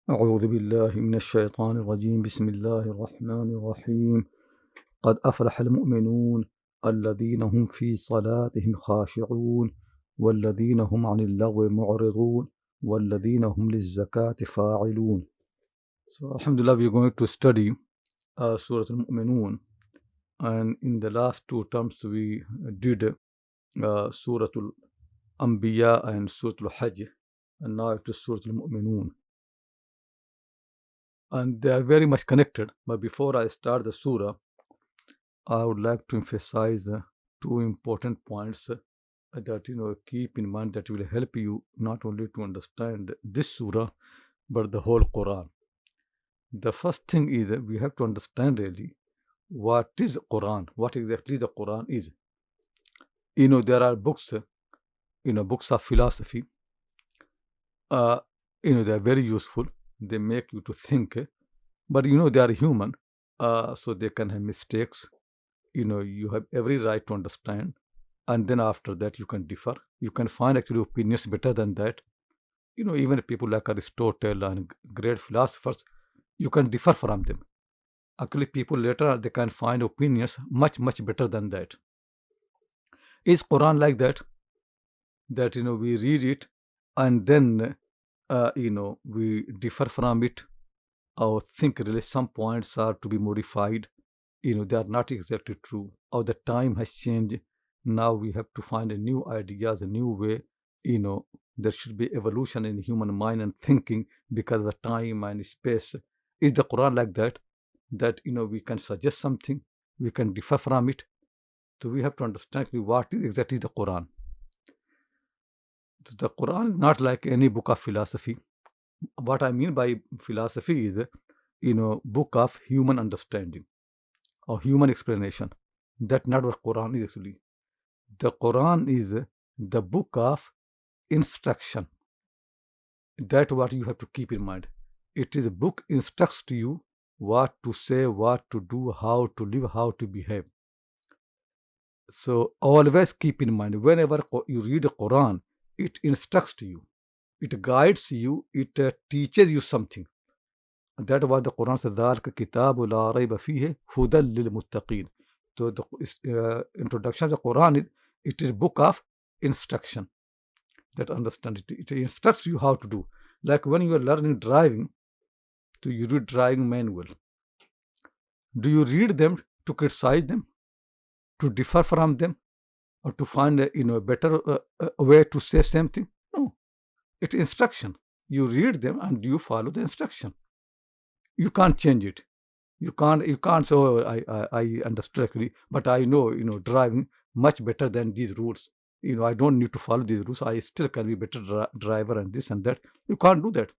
أعوذ بالله من الشيطان الرجيم بسم الله الرحمن الرحيم قد أفلح المؤمنون الذين هم في صلاتهم خاشعون والذين هم عن اللغو معرضون والذين هم للزكاة فاعلون. So Alhamdulillah, we are going to study Surah Al-Mu'minun, and in the last two terms we did Surah Al-Anbiya and Surah Al-Hajj, and now it is Surah Al-Mu'minun. And they are very much connected. But before I start the surah, I would like to emphasize two important points that keep in mind, that will help you not only to understand this surah but the whole Quran. The first thing is we have to understand really what is Quran, what exactly the Quran is. There are books, books of philosophy. They are very useful. They make you to think, but they are human, so they can have mistakes. You have every right to understand, and then after that you can differ. You can find actually opinions better than that. Even people like Aristotle and great philosophers, you can differ from them. Actually, people later they can find opinions much better than that. Is Quran like that? That we read it and then we differ from it, or think really some points are to be modified. They are not exactly true, or the time has changed. Now we have to find a new ideas, a new way. There should be evolution in human mind and thinking because of the time and space. Is the Quran like that? That we can suggest something, we can differ from it. So we have to understand what is exactly the Quran. So the Quran is not like any book of philosophy. What I mean by philosophy is, book of human understanding or human explanation. That's not what Quran is actually. The Quran is the book of instruction. That's what you have to keep in mind. It is a book instructs to you what to say, what to do, how to live, how to behave. So always keep in mind, whenever you read the Quran, it instructs to you, it guides you, it teaches you something. That was the Quran says, ذَلْكَ كِتَابُ لَا رَيْبَ فِيهِ هُدًى لِلْمُتَّقِينَ. So the introduction of the Quran is, it is a book of instruction. That understand it. It instructs you how to do. Like when you are learning driving, so you read driving manual. Do you read them to criticize them, to differ from them, or to find a better way to say something? No, it's instruction. You read them and you follow the instruction. You can't change it. You can't say, oh, I understood actually, but I know driving much better than these rules. I don't need to follow these rules. I still can be better driver and this and that. You can't do that,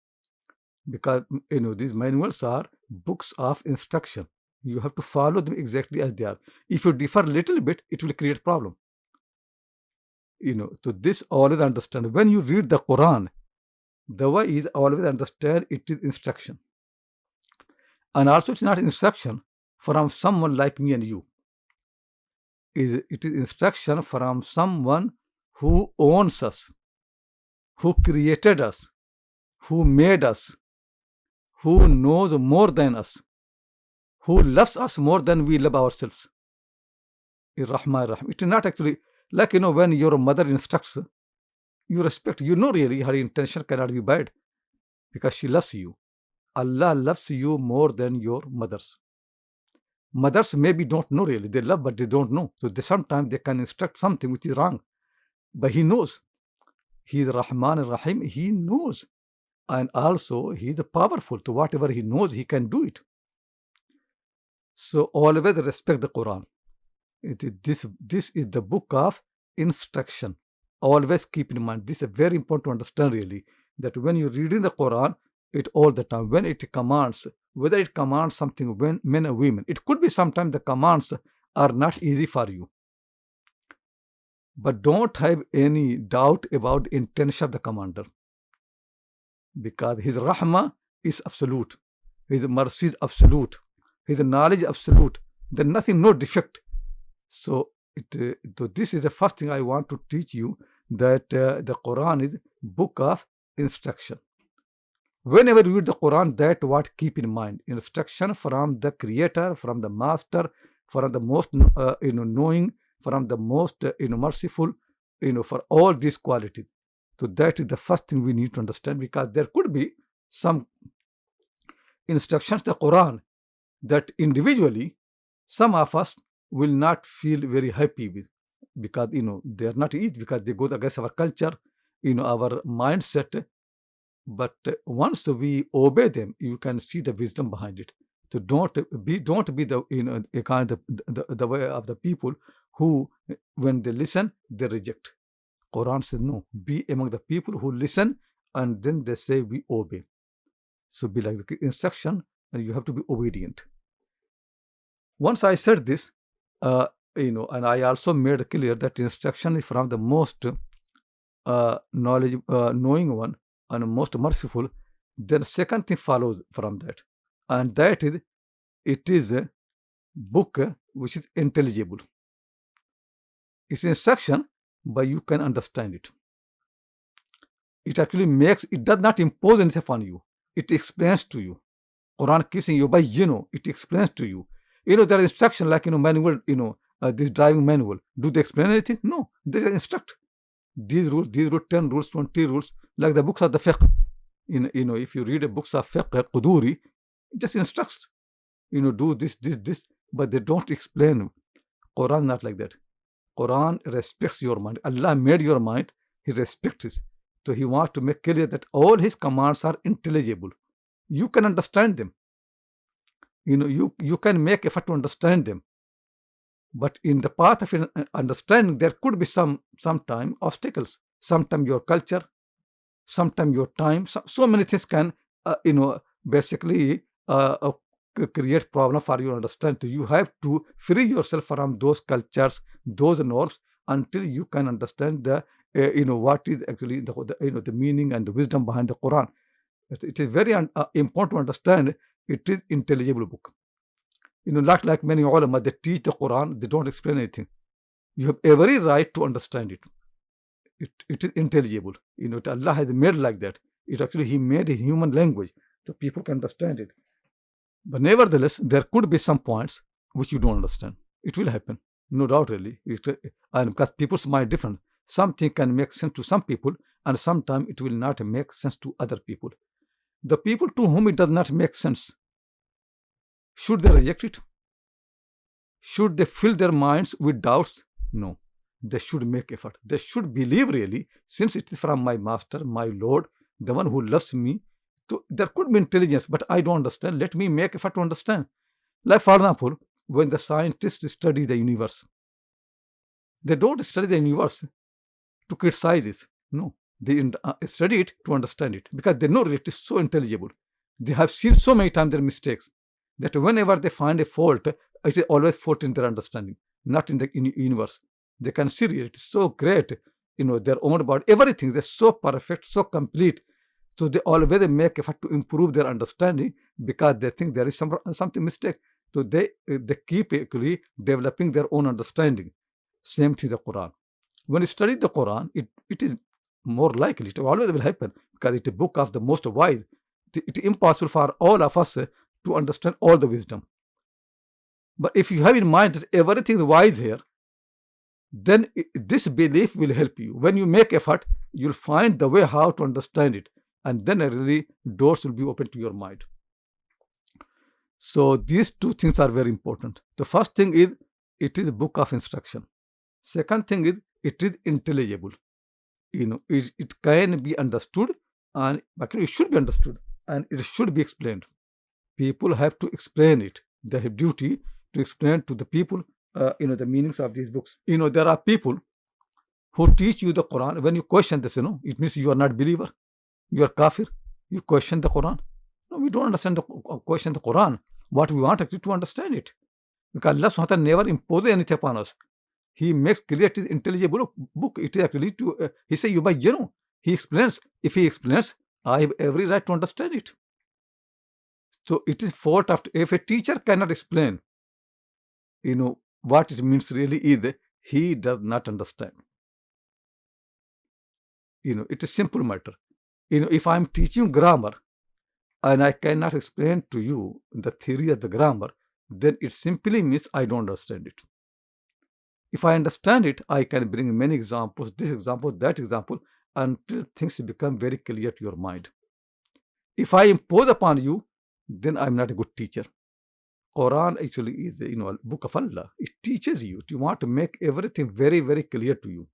because these manuals are books of instruction. You have to follow them exactly as they are. If you differ a little bit, it will create problem. So this always understand. When you read the Quran, the way is always understand it is instruction. And also it's not instruction from someone like me and you. It is instruction from someone who owns us, who created us, who made us, who knows more than us, who loves us more than we love ourselves. Rahman Rahim. It is not actually like when your mother instructs, you respect. Really her intention cannot be bad because she loves you. Allah loves you more than your mothers. Mothers maybe don't know really. They love, but they don't know. So sometimes they can instruct something which is wrong. But He knows. He is Rahman Rahim. He knows. And also He is powerful. So whatever He knows, He can do it. So always respect the Quran. This is the book of instruction. Always keep in mind. This is very important to understand really. That when you're reading the Quran, it all the time, when it commands, whether it commands something, when men or women, it could be sometimes the commands are not easy for you. But don't have any doubt about the intention of the commander, because his rahmah is absolute, his mercy is absolute, his knowledge is absolute. There's nothing, no defect. So this is the first thing I want to teach you, that the Quran is book of instruction. Whenever you read the Quran, that what keep in mind. Instruction from the Creator, from the Master, from the most knowing, from the most merciful, for all these qualities. So that is the first thing we need to understand, because there could be some instructions the Quran that individually some of us will not feel very happy with, because they are not easy, because they go against our culture, our mindset. But once we obey them, you can see the wisdom behind it. So don't be the a kind of the way of the people who, when they listen, they reject. Quran says no. Be among the people who listen and then they say we obey. So be like the instruction, and you have to be obedient. Once I said this, and I also made clear that instruction is from the most knowing one and most merciful. Then second thing follows from that, and that is, it is a book which is intelligible. It's instruction, but you can understand it. It actually it does not impose anything on you. It explains to you. Quran keeps saying, it explains to you. There are instruction like, manual, this driving manual. Do they explain anything? No, they just instruct. These rules, 10 rules, 20 rules, like the books of the fiqh. If you read a books of fiqh, Quduri, it just instructs. Do this, but they don't explain. Quran not like that. Quran respects your mind. Allah made your mind. He respects it. So he wants to make clear that all his commands are intelligible. You can understand them. You can make effort to understand them. But in the path of understanding, there could be sometime obstacles. Sometimes your culture, sometimes your time. So many things can, basically create problem for your understanding. You have to free yourself from those cultures, those norms, until you can understand the what is actually the meaning and the wisdom behind the Quran. It is very important to understand it is intelligible book. Not like many ulama, they teach the Quran, they don't explain anything. You have every right to understand it. It is intelligible. Allah has made like that. He made a human language so people can understand it. But nevertheless, there could be some points which you don't understand. It will happen, no doubt, really. And because people's mind different. Something can make sense to some people, and sometimes it will not make sense to other people. The people to whom it does not make sense, should they reject it? Should they fill their minds with doubts? No. They should make effort. They should believe, really, since it is from my master, my Lord, the one who loves me. So there could be intelligence, but I don't understand. Let me make effort to understand. Like, for example, when the scientists study the universe, they don't study the universe to criticize it. No. They study it to understand it, because they know it is so intelligible. They have seen so many times their mistakes that whenever they find a fault, it is always fault in their understanding, not in the universe. They can see it is so great, their own body, everything. They're so perfect, so complete. So they always make effort to improve their understanding, because they think there is something mistake. So they keep actually developing their own understanding. Same thing the Quran. When you study the Quran, it is more likely, it always will happen, because it is a book of the most wise. It is impossible for all of us to understand all the wisdom. But if you have in mind that everything is wise here, then this belief will help you. When you make effort, you'll find the way how to understand it, and then really doors will be open to your mind. So these two things are very important. The first thing is, it is a book of instruction. Second thing is, it is intelligible. It can be understood, and actually it should be understood, and it should be explained. People have to explain it. They have duty to explain to the people the meanings of these books. There are people who teach you the Quran. When you question this, it means you are not believer. You are kafir. You question the Quran. No, we don't understand question the Quran. What we want actually to understand it. Because Allah subhanahu wa ta'ala never imposes anything upon us. He makes clear it is intelligible book. It is actually to, he says, he explains. If he explains, I have every right to understand it. So it is fault of, if a teacher cannot explain, what it means really is, he does not understand. It is simple matter. If I am teaching grammar, and I cannot explain to you the theory of the grammar, then it simply means I don't understand it. If I understand it, I can bring many examples, this example, that example, until things become very clear to your mind. If I impose upon you, then I'm not a good teacher. Quran actually is a book of Allah. It teaches you. You want to make everything very, very clear to you.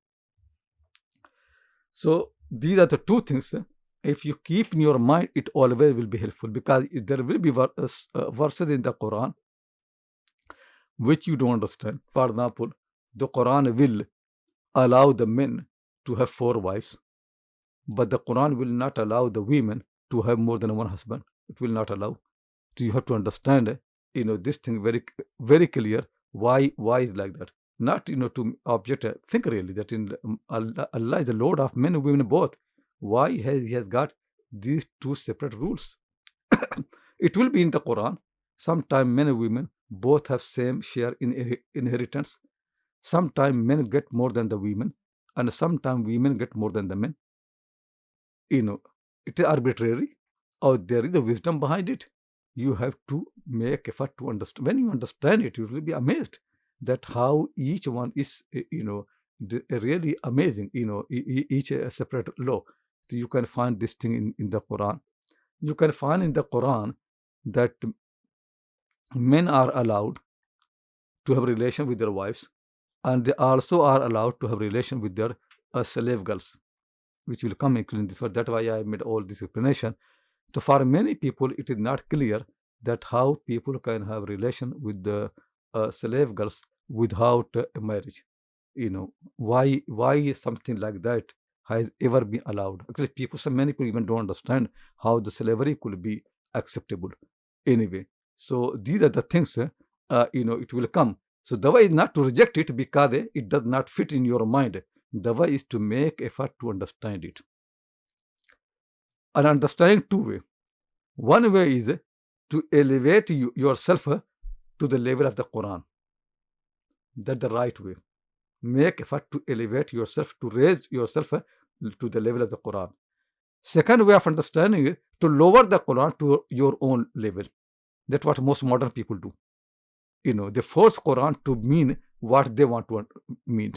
So these are the two things. If you keep in your mind, it always will be helpful, because there will be verses in the Quran which you don't understand. For example, the Quran will allow the men to have 4 wives, but the Quran will not allow the women to have more than one husband. It will not allow. So you have to understand, this thing very, very clear. Why is like that? Not, to object, think really that Allah is the Lord of men and women both. Why he has got these 2 separate rules? It will be in the Quran. Sometimes men and women both have same share in inheritance. Sometimes men get more than the women, and sometimes women get more than the men. It is arbitrary, or there is a wisdom behind it. You have to make effort to understand. When you understand it, you will be amazed that how each one is, really amazing. Each a separate law. So you can find this thing in the Quran. You can find in the Quran that men are allowed to have relation with their wives, and they also are allowed to have relation with their slave girls, which will come in this. That's why I made all this explanation. So for many people, it is not clear that how people can have relation with the slave girls without marriage. Why something like that has ever been allowed? Actually, many people even don't understand how the slavery could be acceptable. Anyway, so these are the things. It will come. So the way is not to reject it because it does not fit in your mind. The way is to make effort to understand it. And understanding 2 ways. One way is to elevate yourself to the level of the Quran. That's the right way. Make effort to elevate yourself, to raise yourself to the level of the Quran. Second way of understanding it, to lower the Quran to your own level. That's what most modern people do. They force Quran to mean what they want to mean.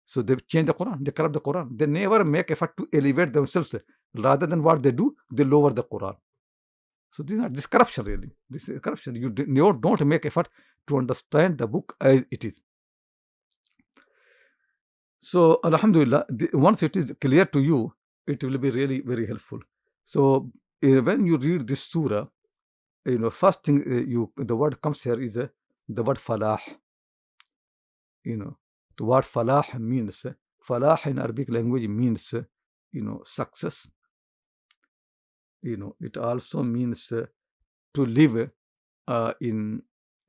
So they change the Quran, they corrupt the Quran. They never make effort to elevate themselves. Rather than what they do, they lower the Quran. So this corruption really. This is corruption. You don't make effort to understand the book as it is. So Alhamdulillah, once it is clear to you, it will be really very helpful. So when you read this surah, first thing the word comes here is the word falah. The word falah means, falah in Arabic language means, success. It also means to live in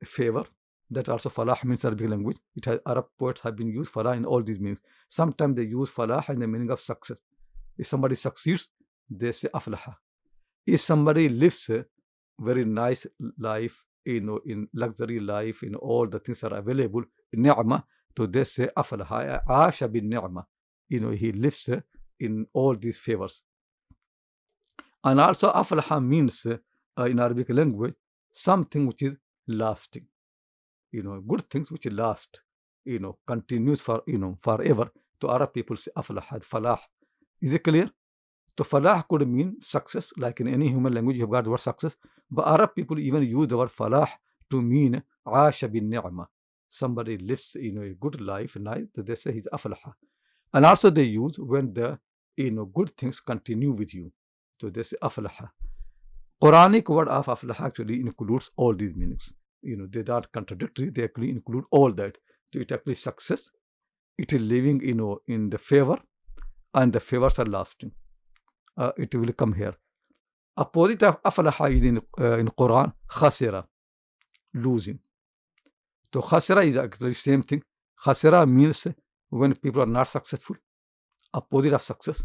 favor. That also falah means Arabic language. Arab poets have been used falah in all these meanings. Sometimes they use falah in the meaning of success. If somebody succeeds, they say aflaha. If somebody lives a very nice life, in luxury life, all the things are available, ni'mah, so they say aflaha, aasha bin ni'mah. He lives in all these favors. And also aflaha means in Arabic language something which is lasting. Good things which last, continues for, forever. To Arab people say aflaha, falah. Is it clear? So falah could mean success, like in any human language you have got the word success. But Arab people even use the word falah to mean aasha bin ni'mah. Somebody lives a good life, and they say he's aflaha. And also they use when the good things continue with you. So they say aflaha. Quranic word of aflaha actually includes all these meanings. They are contradictory. They actually include all that. So it actually success. It is living in the favor, and the favors are lasting. It will come here. Opposite of aflaha is in Quran, khasira, losing. So khasira is actually same thing. Khasira means when people are not successful. Opposite of success.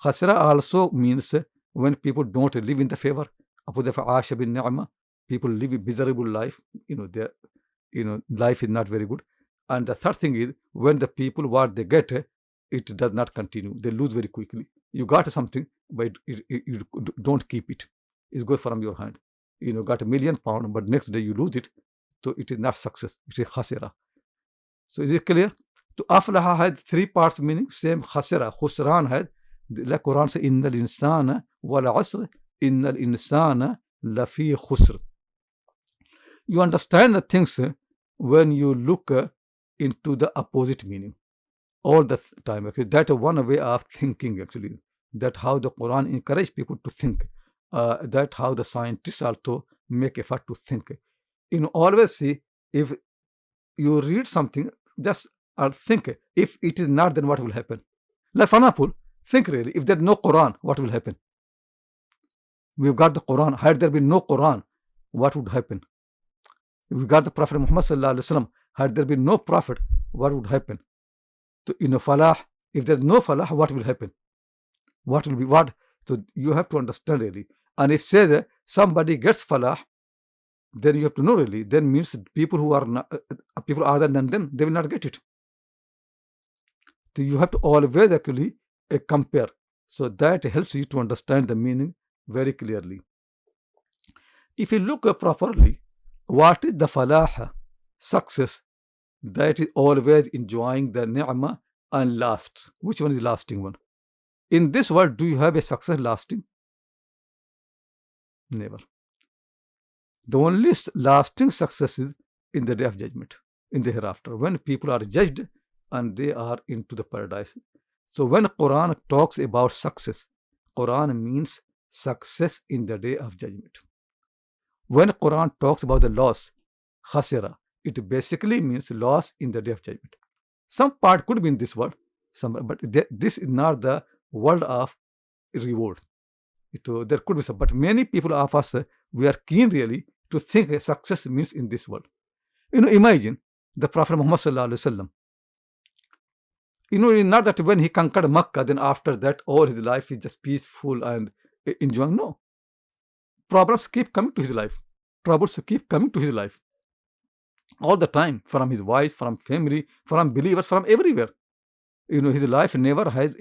Khasira also means when people don't live in the favor. Opposite of aasha bin ni'mah, people live a miserable life. Their life is not very good. And the third thing is when the people what they get, it does not continue. They lose very quickly. You got something, but you don't keep it. it goes from your hand. Got £1,000,000, but next day you lose it. So it is not success, it is khasira. So is it clear? To aflaha had 3 parts meaning, same khasira. Khusran had, like Quran says, innal insana wal asr, innal insana lafi khusr. You understand the things when you look into the opposite meaning all the time. Actually, that is one way of thinking, actually. That how the Quran encourages people to think. That how the scientists also make effort to think. Always see, if you read something, just think, if it is not, then what will happen? Like, for example, think really, if there is no Quran, what will happen? We've got the Quran. Had there been no Quran, what would happen? If we got the Prophet Muhammad sallallahu alaihi wasallam, had there been no Prophet, what would happen? So, falah, if there's no falah, what will happen? What will be what? So you have to understand really. And if say that somebody gets falah, then you have to know really. Then means people who are not, people other than them, they will not get it. So you have to always actually compare. So that helps you to understand the meaning very clearly. If you look properly, what is the falah? Success. That is always enjoying the ni'mah and lasts. Which one is the lasting one? In this world, do you have a success lasting? Never. The only lasting success is in the day of judgment, in the hereafter, when people are judged and they are into the paradise. So when Quran talks about success, Quran means success in the day of judgment. When Quran talks about the loss, khasira, it basically means loss in the day of judgment. Some part could be in this world, but this is not the world of reward. So there could be some, but many people of us, we are keen really to think success means in this world. Imagine the Prophet Muhammad sallallahu alaihi wasallam. Not that when he conquered Makkah, then after that all his life is just peaceful and enjoying. No. Problems keep coming to his life. Troubles keep coming to his life. All the time, from his wife, from family, from believers, from everywhere. His life never has,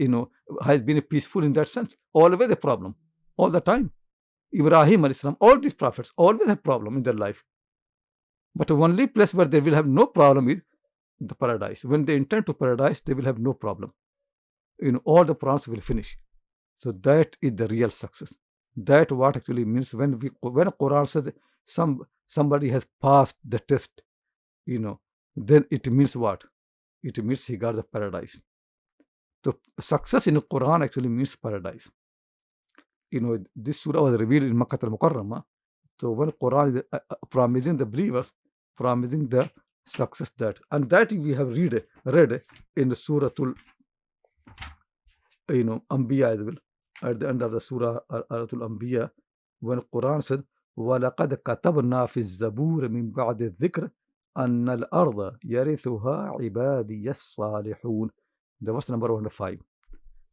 has been peaceful in that sense. Always a problem. All the time. Ibrahim alayhi salam, all these prophets always have problem in their life. But the only place where they will have no problem is the paradise. When they enter to paradise, they will have no problem. All the problems will finish. So that is the real success. That what actually means when Quran says somebody has passed the test, then it means what? It means he got the paradise. So success in the Quran actually means paradise. This surah was revealed in Makkah al-Mukarramah. So when Quran is promising the believers, promising the success and that we have read in the Surah Anbiya as well. At the end of the Surah Al-Anbiya, when Quran said, وَلَقَدْ كَتَبْنَا فِي الزَّبُورِ مِنْ بَعْدِ الذِّكْرِ أَنَّ الْأَرْضَ يَرِثُهَا عِبَادِيَ الصَّالِحُونَ. The verse number 105,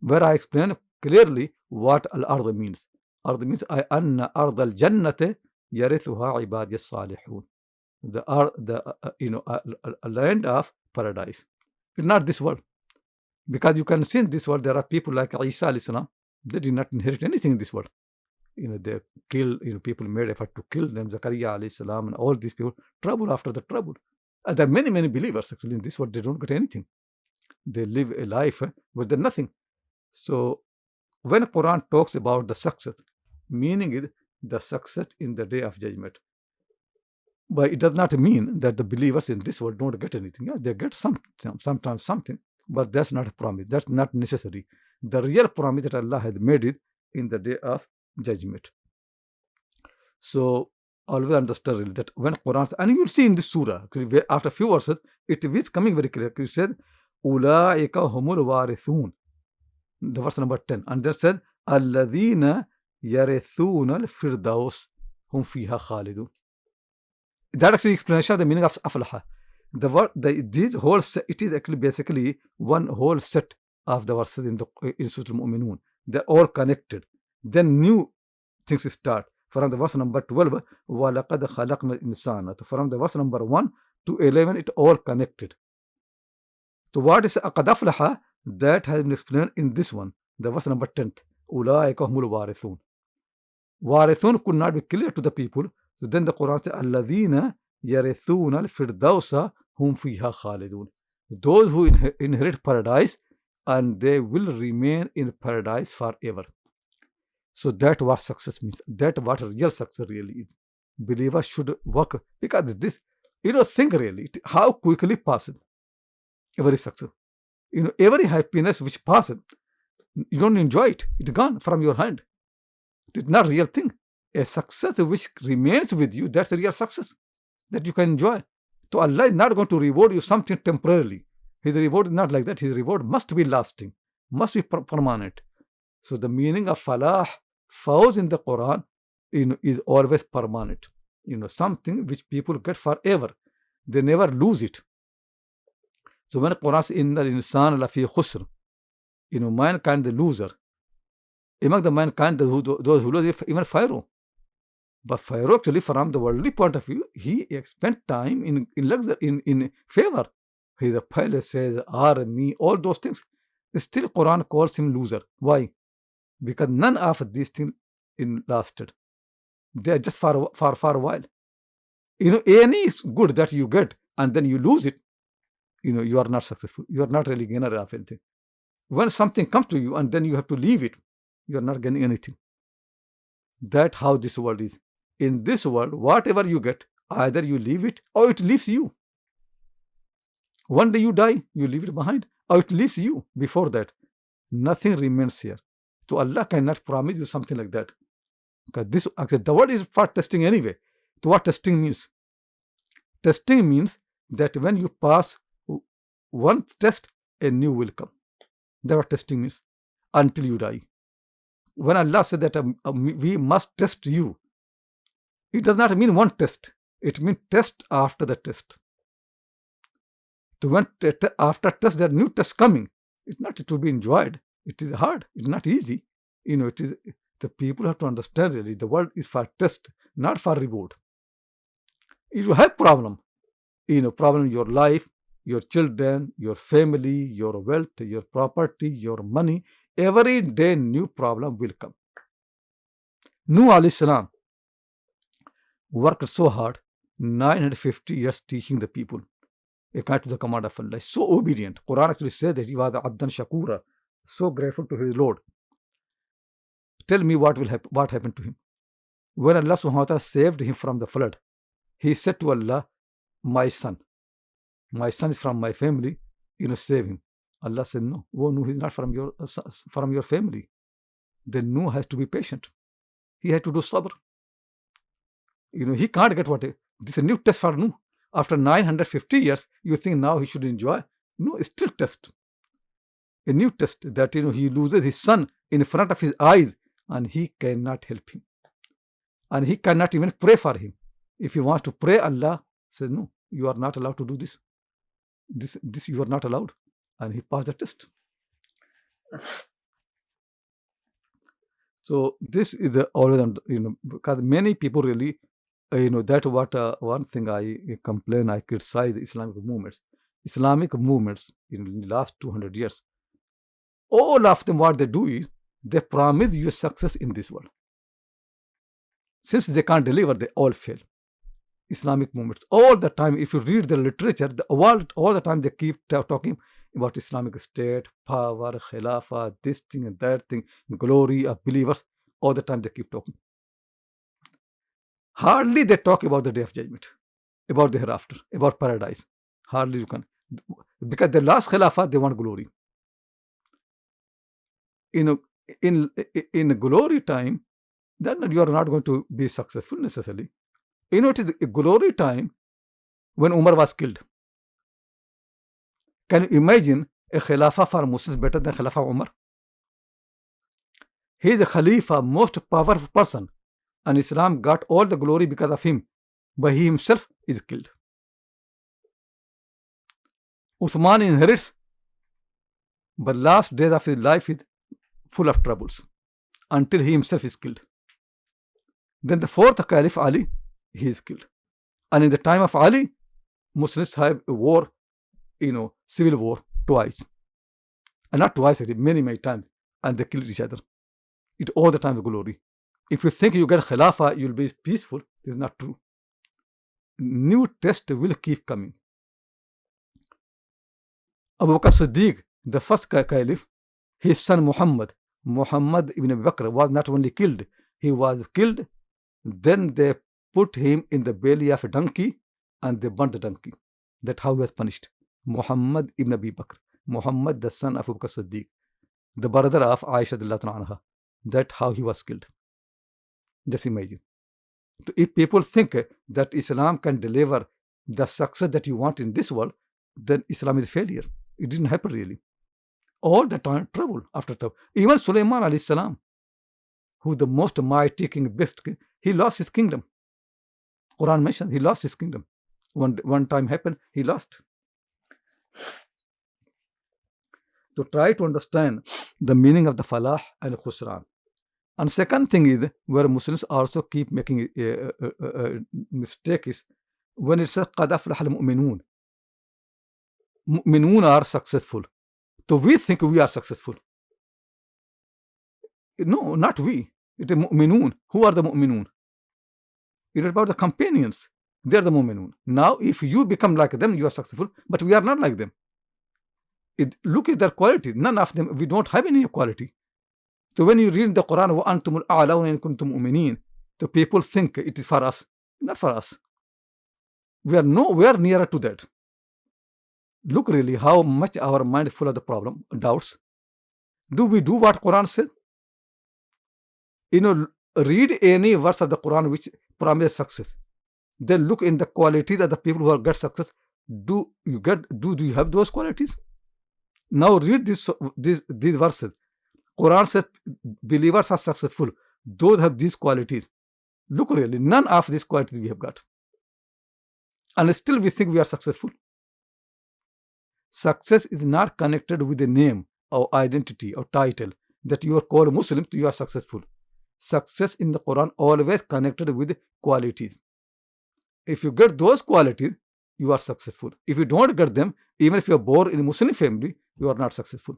where I explain clearly what al-ard means. Ard means أَنَّ أَرْضَ الْجَنَّةِ يَرِثُهَا عِبَادِيَ الصَّالِحُونَ. The land of paradise. It's not this world. Because you can see in this world, there are people like Isa alayhi salam. They did not inherit anything in this world. They kill, people made effort to kill them, Zakaria alayhi salam, and all these people, trouble after the trouble. And there are many, many believers actually in this world, they don't get anything. They live a life with nothing. So when Quran talks about the success, meaning is the success in the day of judgment. But it does not mean that the believers in this world don't get anything. Yeah, they get sometimes something, but that's not a promise. That's not necessary. The real promise that Allah has made it in the day of judgment. So always understand that when Quran, and you will see in this surah, after a few verses, it is coming very clear. You said, Ulaika humul warithun. The verse number 10. And that said, Alladhina yarithuna al-firdaus hum fiha khalidun. That actually explanation of the meaning of aflaha. The word, this whole set, it is actually basically one whole set of the verses in Surah Al-Mu'minun. They're all connected. Then new things start. From the verse number 12, وَلَقَدْ خَلَقْنَا الْإِنسَانَ. From the verse number 1 to 11, it all connected. So what is أَقَدْ أَفْلَحَ? That has been explained in this one, the verse number 10. أُولَٰئِكَ هُمُ الْوَارِثُونَ. Warithun could not be clear to the people. So then the Quran says, Alladina yarithuna al-firdausa hum fiha khalidun. Those who inherit paradise, and they will remain in paradise forever. So that's what success means. That's what real success really is. Believers should work, because this, think really how quickly passes every success. Every happiness which passes, you don't enjoy it. It's gone from your hand. It's not a real thing. A success which remains with you, that's a real success that you can enjoy. So Allah is not going to reward you something temporarily. His reward is not like that. His reward must be lasting, must be permanent. So the meaning of falah, fawz in the Quran, is always permanent. Something which people get forever. They never lose it. So when the Quran says, Inna al-insan lafi khusr, mankind the loser. Among the mankind, those who lose, even Pharaoh. But Pharaoh, actually, from the worldly point of view, he spent time in luxury, in favor. His palaces, army, all those things. Still, Quran calls him loser. Why? Because none of these things lasted. They are just for a while. Any good that you get and then you lose it, you are not successful. You are not really gainer of anything. When something comes to you and then you have to leave it, you are not getting anything. That's how this world is. In this world, whatever you get, either you leave it or it leaves you. One day you die, you leave it behind, or it leaves you. Before that, nothing remains here. So Allah cannot promise you something like that. Because the world is for testing anyway. So what testing means? Testing means that when you pass one test, a new will come. That's what testing means. Until you die. When Allah said that we must test you, it does not mean one test. It means test after the test. So when after test, there are new tests coming. It's not to be enjoyed. It is hard. It's not easy. It is. The people have to understand really. The world is for test, not for reward. If you have problem, problem in your life, your children, your family, your wealth, your property, your money, every day new problem will come. Nuh alayhi salam worked so hard, 950 years teaching the people according to the command of Allah. So obedient. Quran actually says that he was abdan shakura, so grateful to his Lord. Tell me what happened to him. When Allah subhanahu wa ta'ala saved him from the flood, he said to Allah, my son is from my family, save him. Allah said, no, Nuh is not from your family. Then Nuh has to be patient. He had to do sabr. He can't get this is a new test for Nuh. After 950 years, you think now he should enjoy? No, it's still test. A new test that, he loses his son in front of his eyes and he cannot help him. And he cannot even pray for him. If he wants to pray, Allah says, no, you are not allowed to do this. This you are not allowed. And he passed the test. So this is always, because many people really, that what one thing I complain, I criticize Islamic movements. Islamic movements in the last 200 years, all of them, what they do is, they promise you success in this world. Since they can't deliver, they all fail. Islamic movements, all the time, if you read the literature, all the time they keep talking about Islamic State, power, Khilafah, this thing and that thing, glory of believers. All the time they keep talking. Hardly they talk about the Day of Judgment, about the hereafter, about paradise. Hardly you can. Because the last Khilafah, they want glory. In glory time, then you are not going to be successful necessarily. It is a glory time when Umar was killed. Can you imagine a Khilafah for Muslims better than Khilafah Umar? He is the Khalifa, most powerful person, and Islam got all the glory because of him, but he himself is killed. Uthman inherits, but last days of his life is full of troubles until he himself is killed. Then the fourth Caliph Ali, he is killed. And in the time of Ali, Muslims have a war, civil war twice. And not twice, many, many times. And they killed each other. It all the time the glory. If you think you get Khilafah, you'll be peaceful, this is not true. New test will keep coming. Abu Bakr Siddiq, the first caliph, his son Muhammad ibn Abi Bakr was not only killed, he was killed. Then they put him in the belly of a donkey and they burnt the donkey. That's how he was punished. Muhammad ibn Abi Bakr, Muhammad the son of Abu Bakr Siddiq, the brother of Aisha anha. That's how he was killed. Just imagine. So if people think that Islam can deliver the success that you want in this world, then Islam is a failure. It didn't happen really. All the time, trouble after trouble. Even Sulaiman alayhi salam, who the most mighty king, best king, he lost his kingdom. Quran mentions he lost his kingdom. One time happened, he lost. To try to understand the meaning of the falah and khusran. And second thing is where Muslims also keep making a mistake is when it says qad aflaha al-mu'minun. Mu'minun are successful. So we think we are successful. No, not we. It is mu'minun. Who are the mu'minun? It is about the companions. They are the mu'minun. Now, if you become like them, you are successful. But we are not like them. Look at their quality. None of them, we don't have any quality. So when you read the Quran, وَأَنْتُمُ الْأَعْلَوْنَ إِن كُنْتُمْ مُؤْمِنِينَ, the people think it is for us. Not for us. We are nowhere nearer to that. Look really how much our mind is full of the problem, doubts. Do we do what Quran said? Read any verse of the Quran which promises success. Then look in the qualities of the people who get success. Do you have those qualities? Now read these verses. Quran says believers are successful. Those have these qualities. Look really, none of these qualities we have got. And still we think we are successful. Success is not connected with a name or identity or title that you are called Muslim, you are successful. Success in the Quran always connected with qualities. If you get those qualities, you are successful. If you don't get them, even if you are born in a Muslim family, you are not successful.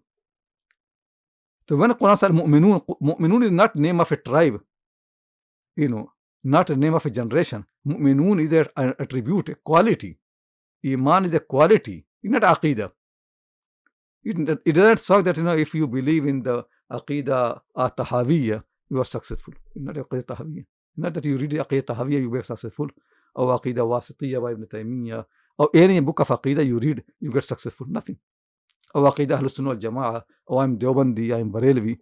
So when Quran says mu'minun, mu'minun is not name of a tribe, not a name of a generation. Mu'minun is an attribute, a quality. Iman is a quality, not aqidah. It doesn't say that if you believe in the aqidah tahawiyya, you are successful. Not aqidah tahawiyya. Not that you read aqidah tahawiyya, you get successful. Or aqidah wasitiyya by Ibn Taymiyyah. Or any book of aqidah you read, you get successful. Nothing. Or aqidah Ahlus Sunnah wal Jama'ah. Or I'm Deobandi, I'm Barelvi.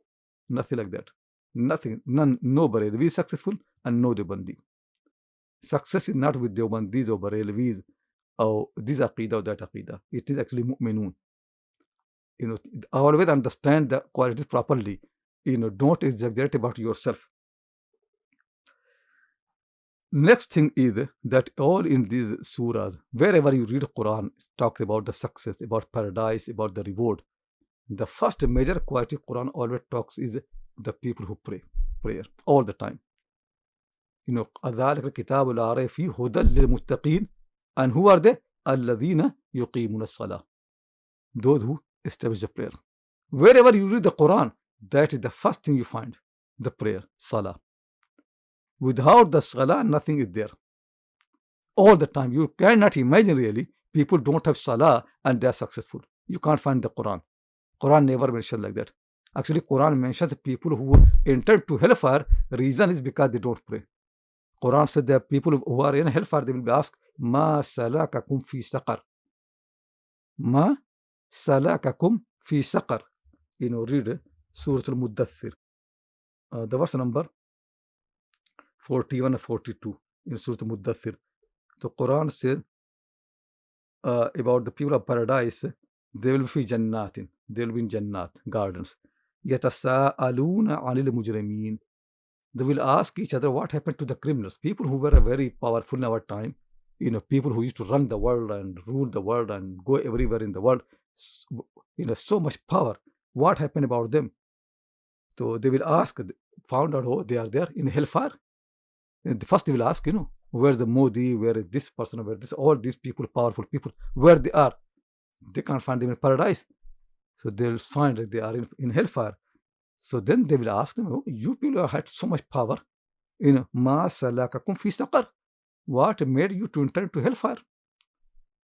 Nothing like that. Nothing. No Barelvi is successful and no Deobandi. Success is not with Deobandis or Barelvis or this aqidah or that aqidah. It is actually mu'minun. Always understand the qualities properly. Don't exaggerate about yourself. Next thing is that all in these surahs, wherever you read Quran, talks about the success, about paradise, about the reward. The first major quality Quran always talks is the people who pray, prayer all the time. أَذَلِكَ الْكِتَابُ لَا رَيْبَ فِيهِ هُدًى لِلْمُتَّقِينَ. And who are they? الَّذِينَ يُقِيمُونَ الصَّلَاةَ. Those who establish the prayer. Wherever you read the Quran, that is the first thing you find, the prayer, salah. Without the salah, nothing is there. All the time. You cannot imagine really, people don't have salah and they are successful. You can't find the Quran. Quran never mentions like that. Actually, Quran mentions people who entered to hellfire, reason is because they don't pray. Quran said that people who are in hellfire, they will be asked, Ma salakakum fi saqar. Ma salakakum fi saqar. Read Surah Al-Muddathir. The verse number 41 and 42 in Surah Al-Muddathir. The Quran said about the people of paradise, they will be jannatin. They will be in jannat, gardens. Yatasa'aluna 'anil mujrimin. They will ask each other what happened to the criminals, people who were very powerful in our time, people who used to run the world and rule the world and go everywhere in the world, so much power. What happened about them? So they will ask, found out, oh, they are there in hellfire. And first they will ask, where's the Modi, where is this person, where is all these people, powerful people, where they are. They can't find them in paradise. So they will find that they are in hellfire. So then they will ask them, oh, you people had so much power. Ma salakakum fi saqar. What made you to enter into hellfire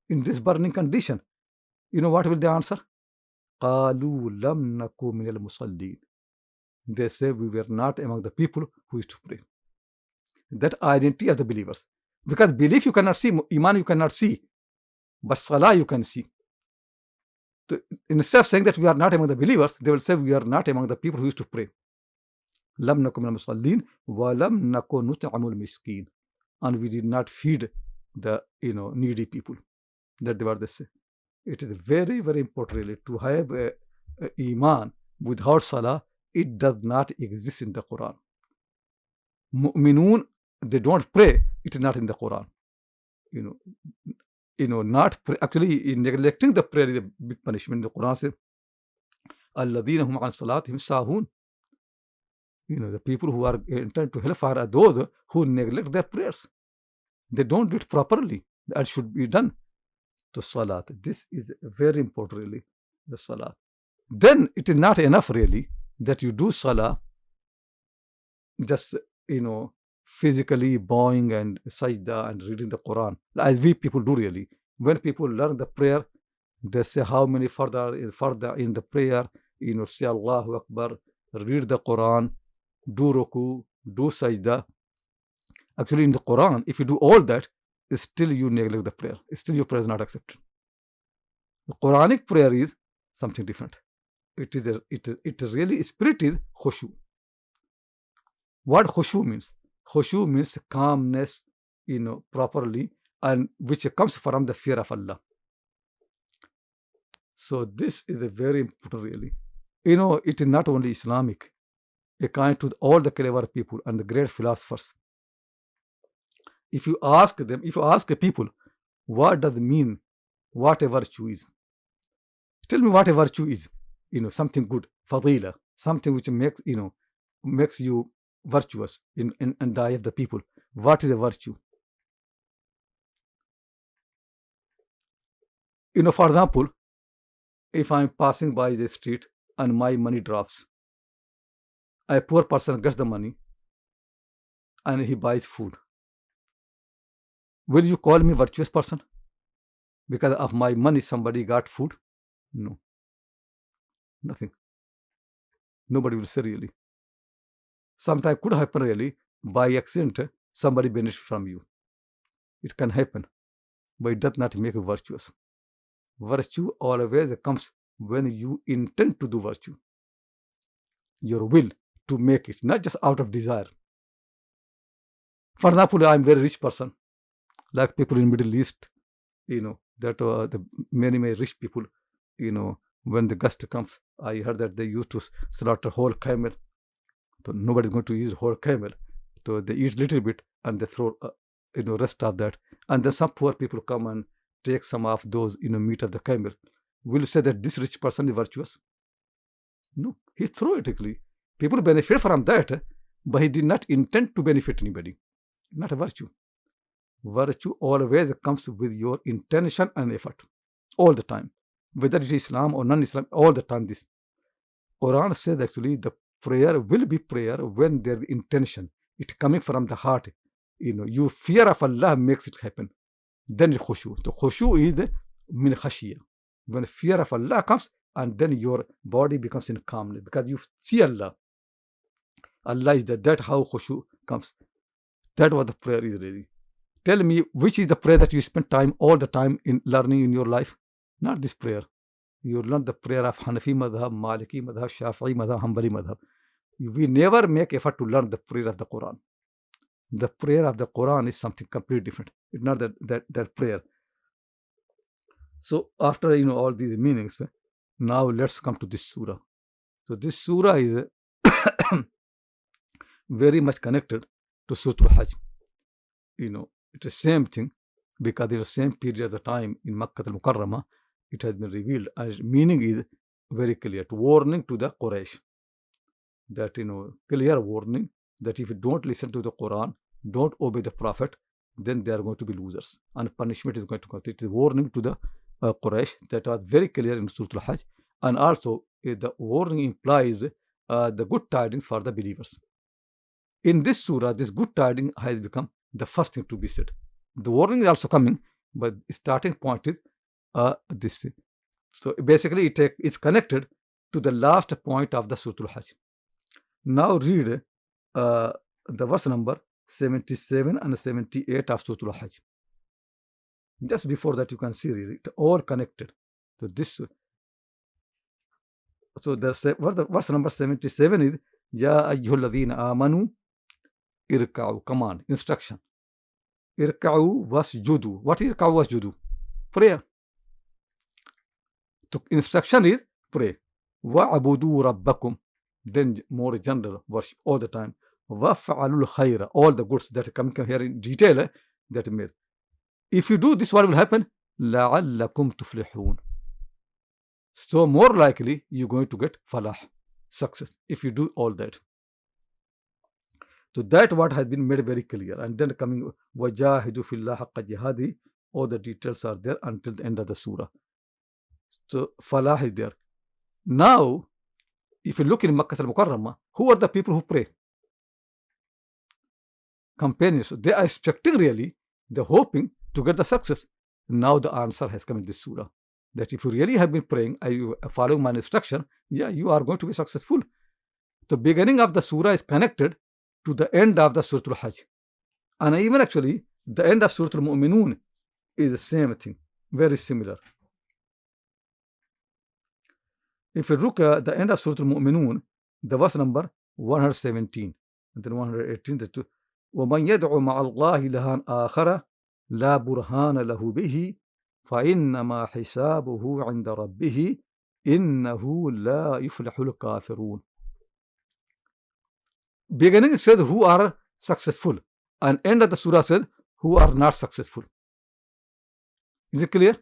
in this burning condition? What will they answer? قالوا لم نكن من المصلين. They say we were not among the people who used to pray. That identity of the believers. Because belief you cannot see, iman you cannot see, but salah you can see. So instead of saying that we are not among the believers, they will say we are not among the people who used to pray. لم نكن من المصلين ولم نكن نطعم المسكين. And we did not feed the needy people. That they were they say. It is very, very important really to have a iman without salah. It does not exist in the Quran. Mu'minun, they don't pray. It is not in the Quran. Not pray. Actually, neglecting the prayer is a big punishment. The Quran says, "Alladhina hum an salatihim sahun." The people who are entered to hellfire are those who neglect their prayers. They don't do it properly. That should be done. To salat. This is very important, really. The salat. Then it is not enough, really, that you do salah just physically bowing and sajda and reading the Quran, as we people do really. When people learn the prayer, they say how many further in the prayer, say Allahu Akbar, read the Quran, do ruku, do sajda. Actually, in the Quran, if you do all that, still you neglect the prayer. Still your prayer is not accepted. The Quranic prayer is something different. It is really, spirit is khushu. What khushu means? Khushu means calmness, properly, and which comes from the fear of Allah. So this is a very important, really. It is not only Islamic. According to all the clever people and the great philosophers, if you ask people, what does it mean, what a virtue is? Tell me what a virtue is. Something good, fadila, something which makes you virtuous in the eye of the people. What is a virtue? For example, if I'm passing by the street and my money drops, a poor person gets the money and he buys food. Will you call me virtuous person? Because of my money somebody got food? No. Nothing. Nobody will say really. Sometimes could happen really, by accident, somebody benefits from you. It can happen, but it does not make you virtuous. Virtue always comes when you intend to do virtue. Your will to make it, not just out of desire. For example, I'm a very rich person, like people in Middle East, that the many rich people, when the guest comes, I heard that they used to slaughter whole camel. So nobody's going to use whole camel. So they eat little bit and they throw, rest of that. And then some poor people come and take some of those, meat of the camel. Will you say that this rich person is virtuous? No, he threw it quickly. People benefit from that, but he did not intend to benefit anybody. Not a virtue. Virtue always comes with your intention and effort. All the time. Whether it is Islam or non-Islam, all the time this. Quran says actually the prayer will be prayer when there is intention. It coming from the heart. You fear of Allah makes it happen. Then it's khushu. The khushu is min khashiyah. When fear of Allah comes, and then your body becomes in calmness because you see Allah. Allah is that how khushu comes. That what the prayer is really. Tell me which is the prayer that you spend time all the time in learning in your life. Not this prayer. You learn the prayer of Hanafi madhab, Maliki madhab, Shafi'i madhab, Hanbali madhab. We never make effort to learn the prayer of the Quran. The prayer of the Quran is something completely different. It's not that prayer. So after all these meanings, now let's come to this surah. So this surah is very much connected to Surah Al-Hajj. It's the same thing because in the same period of the time in Makkah al-Mukarramah, it has been revealed. And meaning is very clear. To warning to the Quraysh. That, clear warning that if you don't listen to the Quran, don't obey the Prophet, then they are going to be losers. And punishment is going to come. It is warning to the Quraysh that was very clear in Surah Al-Hajj. And also, the warning implies the good tidings for the believers. In this surah, this good tidings has become the first thing to be said. The warning is also coming, but the starting point is this thing. So basically, it's connected to the last point of the Surah Al-Hajj. Now read the verse number 77 and 78 of Surah Al-Hajj. Just before that, you can see really, it all connected to this. So the verse number 77 is Ya ayyuhalladhina amanu irka'u, command, instruction. Irka'u wasjudu. What is irka'u wasjudu? Prayer. So instruction is pray. Wa'abudu rabbakum. Then more general worship all the time. Waf'alul khayra. All the goods that come here in detail that made. If you do this, what will happen? La'allakum tuflihun. So more likely you're going to get falah, success, if you do all that. So that what has been made very clear. And then coming wajahidu fillah haqqa jihadi, all the details are there until the end of the surah. So falah is there. Now, if you look in Makkah al-Mukarramah, who are the people who pray? Companions. They are expecting really, they're hoping to get the success. Now the answer has come in this surah. That if you really have been praying, you following my instruction, yeah, you are going to be successful. The beginning of the surah is connected to the end of the Surah Al-Hajj. And even actually, the end of Surah Al-Mu'minun is the same thing, very similar. If you look at the end of Surah Al-Mu'minun, the verse number 117, and then 118, وَمَنْ يَدْعُ مَعَ اللَّهِ لَهًا آخَرَ لَا بُرْهَانَ لَهُ بِهِ فَإِنَّمَا حِسَابُهُ عِنْدَ رَبِّهِ إِنَّهُ لَا يُفْلِحُ الْكَافِرُونَ. Beginning said who are successful, and end of the surah said who are not successful. Is it clear?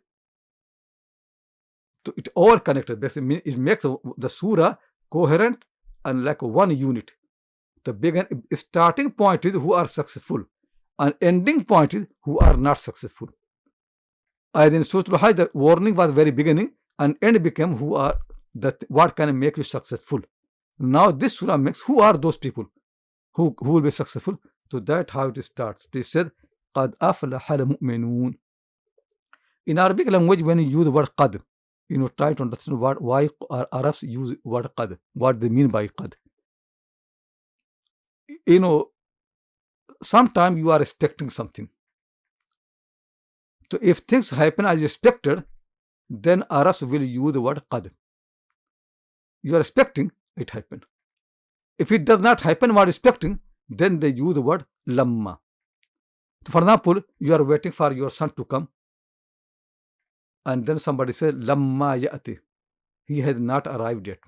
So it all connected. Basically, it makes the surah coherent and like one unit. The starting point is who are successful, and ending point is who are not successful. And in Surah Al-Hajj, the warning was very beginning, and end became who are what can make you successful. Now this surah makes who are those people who will be successful. So that's how it starts. It said, قَدْ أَفْلَحَ الْمُؤْمِنُونَ. In Arabic language, when you use the word qad, try to understand why Arabs use word qad, what they mean by qad. Sometimes you are expecting something. So if things happen as expected, then Arabs will use the word qad. You are expecting, it happened. If it does not happen what expecting, then they use the word lamma. So for example, you are waiting for your son to come, and then somebody says lamma ya'ti. He has not arrived yet.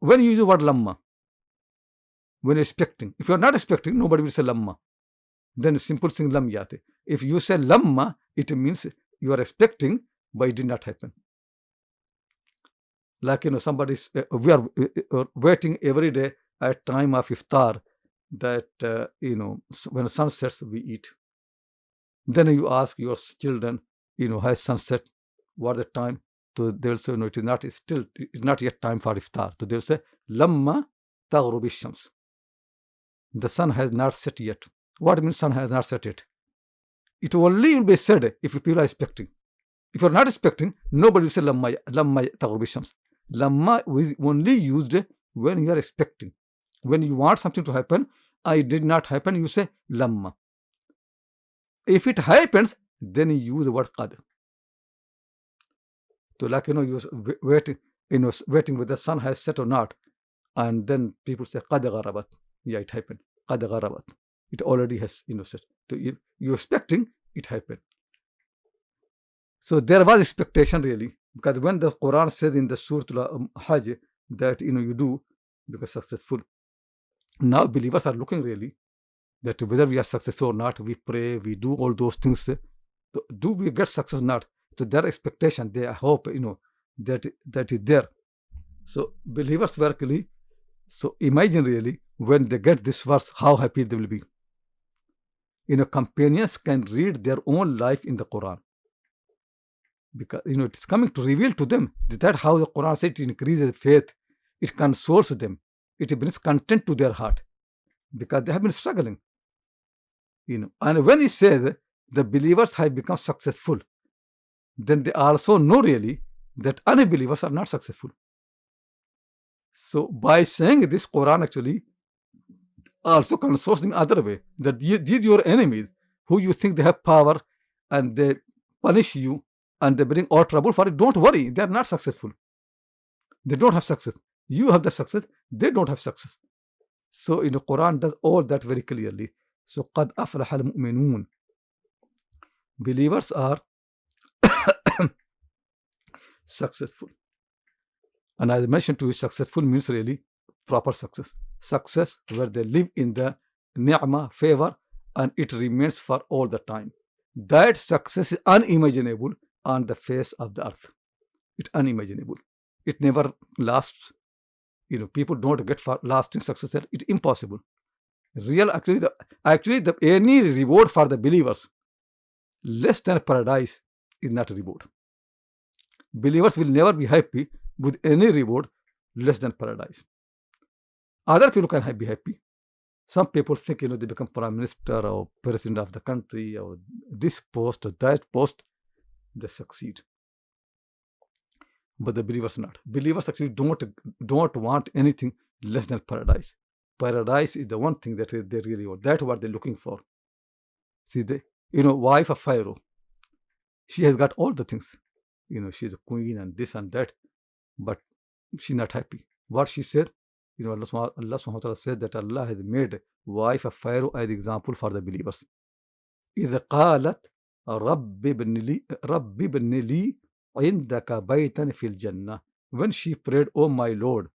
When you use the word lamma, when you're expecting, if you're not expecting, nobody will say lamma. Then simple thing lam ya'ti. If you say lamma, it means you are expecting, but it did not happen. Like we are waiting every day at time of iftar that when the sun sets we eat. Then you ask your children, has sunset? What the time? So they'll say no, it's not yet time for iftar. So they'll say lamma taghrubi shams. The sun has not set yet. What means sun has not set yet? It only will be said if people are expecting. If you're not expecting, nobody will say lamma taghrubi shams. Lamma is only used when you are expecting. When you want something to happen, it did not happen, you say lamma. If it happens, then you use the word qad. So like you're waiting whether the sun has set or not, and then people say qad gharabat. Yeah, it happened. Qad gharabat. It already has set. So you're expecting, it happened. So there was expectation really. Because when the Quran says in the Surah Al-Hajj that you do become successful, now believers are looking really that whether we are successful or not, we pray, we do all those things. So do we get success or not? So their expectation, their hope, that is there. So believers were really, so imagine really when they get this verse, how happy they will be. Companions can read their own life in the Quran. Because it's coming to reveal to them. That's how the Quran said it increases faith. It consoles them. It brings content to their heart. because they have been struggling. And when he says the believers have become successful, then they also know really that unbelievers are not successful. So by saying this, Quran actually also consoles in other way that these your enemies who you think they have power and they punish you and they bring all trouble for it. Don't worry, they are not successful. They don't have success. You have the success, they don't have success. So Quran does all that very clearly. So قد أفلح المؤمنون. Believers are successful. And as I mentioned to you, successful means really proper success. Success where they live in the ni'mah, favor, and it remains for all the time. That success is unimaginable on the face of the earth. It's unimaginable. It never lasts. People don't get for lasting success. It's impossible. Actually, any reward for the believers less than paradise is not a reward. Believers will never be happy with any reward less than paradise. Other people can be happy. Some people think, they become prime minister or president of the country or this post or that post, they succeed. But the believers not. Believers actually don't want anything less than paradise. Paradise is the one thing that they really want. That's what they're looking for. See, wife of Pharaoh, she has got all the things. She's a queen and this and that, but she's not happy. What she said, Allah subhanahu wa ta'ala said that Allah has made wife of Pharaoh as example for the believers. إذ قالت رب ابن لي عندك بيتا في الجنة. When she prayed, oh my Lord,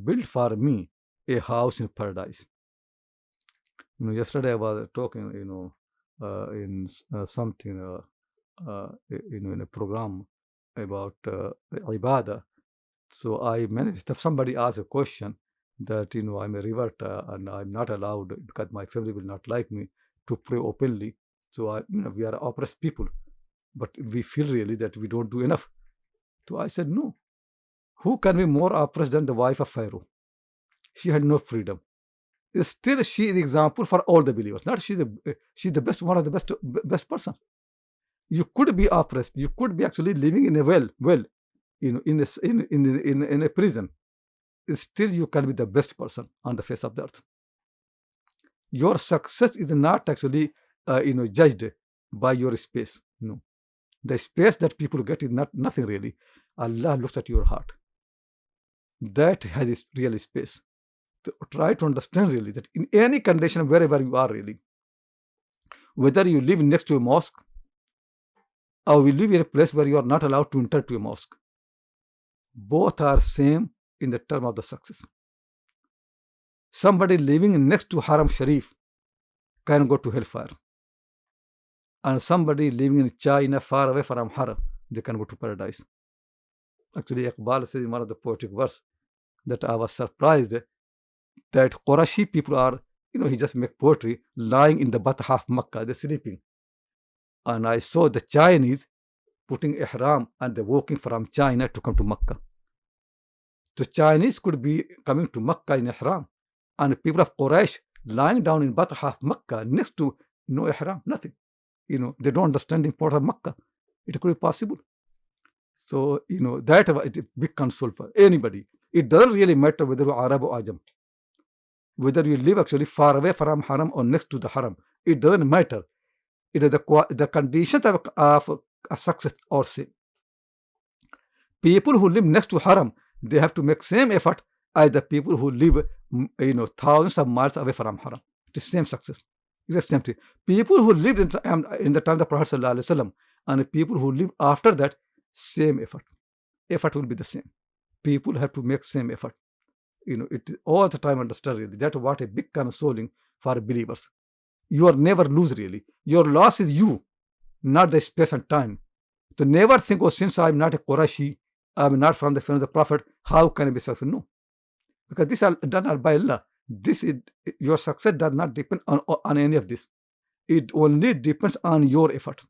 build for me a house in paradise. Yesterday I was talking, in something, in a program about ibadah. So I managed, if somebody asked a question that, I'm a reverter and I'm not allowed because my family will not like me to pray openly. So we are oppressed people, but we feel really that we don't do enough. So I said, no. Who can be more oppressed than the wife of Pharaoh? She had no freedom. Still, she is the example for all the believers. Not she's the best, one of the best person. You could be oppressed. You could be actually living in a in a prison. Still, you can be the best person on the face of the earth. Your success is not actually judged by your space. No, the space that people get is nothing really. Allah looks at your heart. That has its real space. So try to understand really that in any condition, wherever you are really, whether you live next to a mosque or you live in a place where you are not allowed to enter to a mosque, both are same in the term of the success. Somebody living next to Haram Sharif can go to hellfire. And somebody living in China far away from Haram, they can go to paradise. Actually, Iqbal says in one of the poetic verse that I was surprised that Qurashi people are, he just make poetry, lying in the Batha of Makkah, they're sleeping. And I saw the Chinese putting ihram and they're walking from China to come to Makkah. So Chinese could be coming to Makkah in ihram, and people of Quraysh lying down in Batha of Makkah next to no ihram, nothing. They don't understand the importance of Makkah. It could be possible. So, that is a big console for anybody. It doesn't really matter whether you're Arab or Ajam. Whether you live actually far away from Haram or next to the Haram. It doesn't matter. It is the conditions of a success or same. People who live next to Haram, they have to make same effort as the people who live, thousands of miles away from Haram. It is same success. It is same thing. People who lived in the time of the Prophet ﷺ and people who live after that, same effort. Effort will be the same. People have to make same effort. It all the time understand really. That's what a big consoling for believers. You are never lose really. Your loss is you, not the space and time. So never think, since I'm not a Qurashi, I'm not from the family of the Prophet, how can I be successful? No. Because this is done by Allah. Your success does not depend on any of this. It only depends on your effort.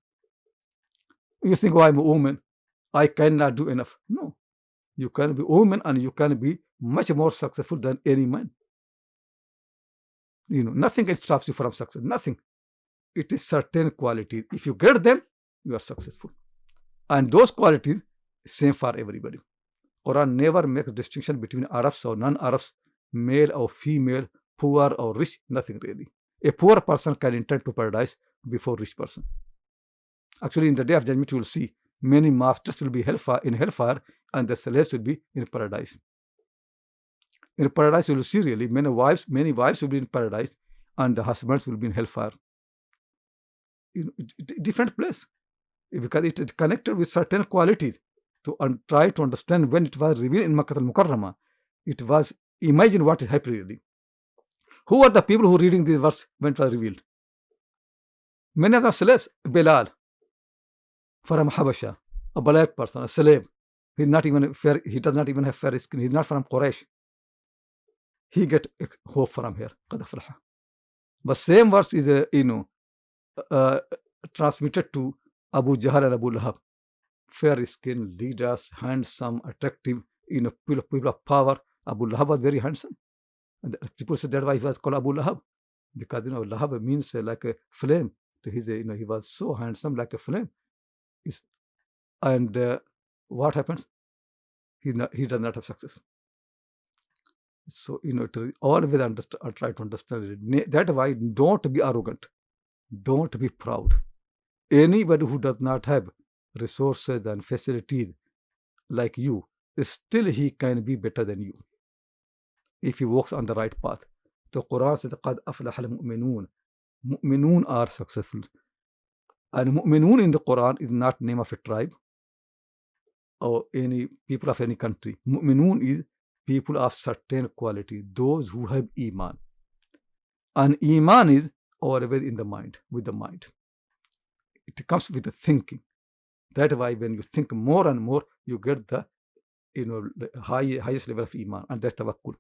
You think, I'm a woman, I cannot do enough. No. You can be a woman and you can be much more successful than any man. Nothing can stop you from success. Nothing. It is certain qualities. If you get them, you are successful. And those qualities, same for everybody. Quran never makes distinction between Arabs or non-Arabs, male or female, poor or rich, nothing really. A poor person can enter to paradise before rich person. Actually, in the day of judgment, you will see many masters will be in hellfire and the slaves will be in paradise. In paradise, you will see really many wives will be in paradise and the husbands will be in hellfire. Different place, because it is connected with certain qualities. To try to understand when it was revealed in Makkah al-Mukarramah, it was, imagine what is happening really. Who are the people who reading this verse when it was revealed? Many of the slaves. Bilal from Habasha, a black person, a slave. He does not even have fair skin. He's not from Quraysh. He get hope from here. But same verse is transmitted to Abu Jahl and Abu Lahab. Fair skin, leaders, handsome, attractive, people of power. Abu Lahab was very handsome. And people said that's why he was called Abu Lahab, because Lahab means like a flame. So he was so handsome like a flame. And what happens? He does not have success. So to always try to understand it. That's why don't be arrogant, don't be proud. Anybody who does not have resources and facilities like you, still he can be better than you if he walks on the right path. The Quran says, قَدْ أَفْلَحَ الْمُؤْمِنُونَ. Mu'minun are successful. And Mu'minun in the Quran is not name of a tribe or any people of any country. Mu'minun is people of certain quality, those who have Iman. And Iman is always in the mind, with the mind. It comes with the thinking. That's why when you think more and more, you get the highest level of Iman, and that's tawakkul,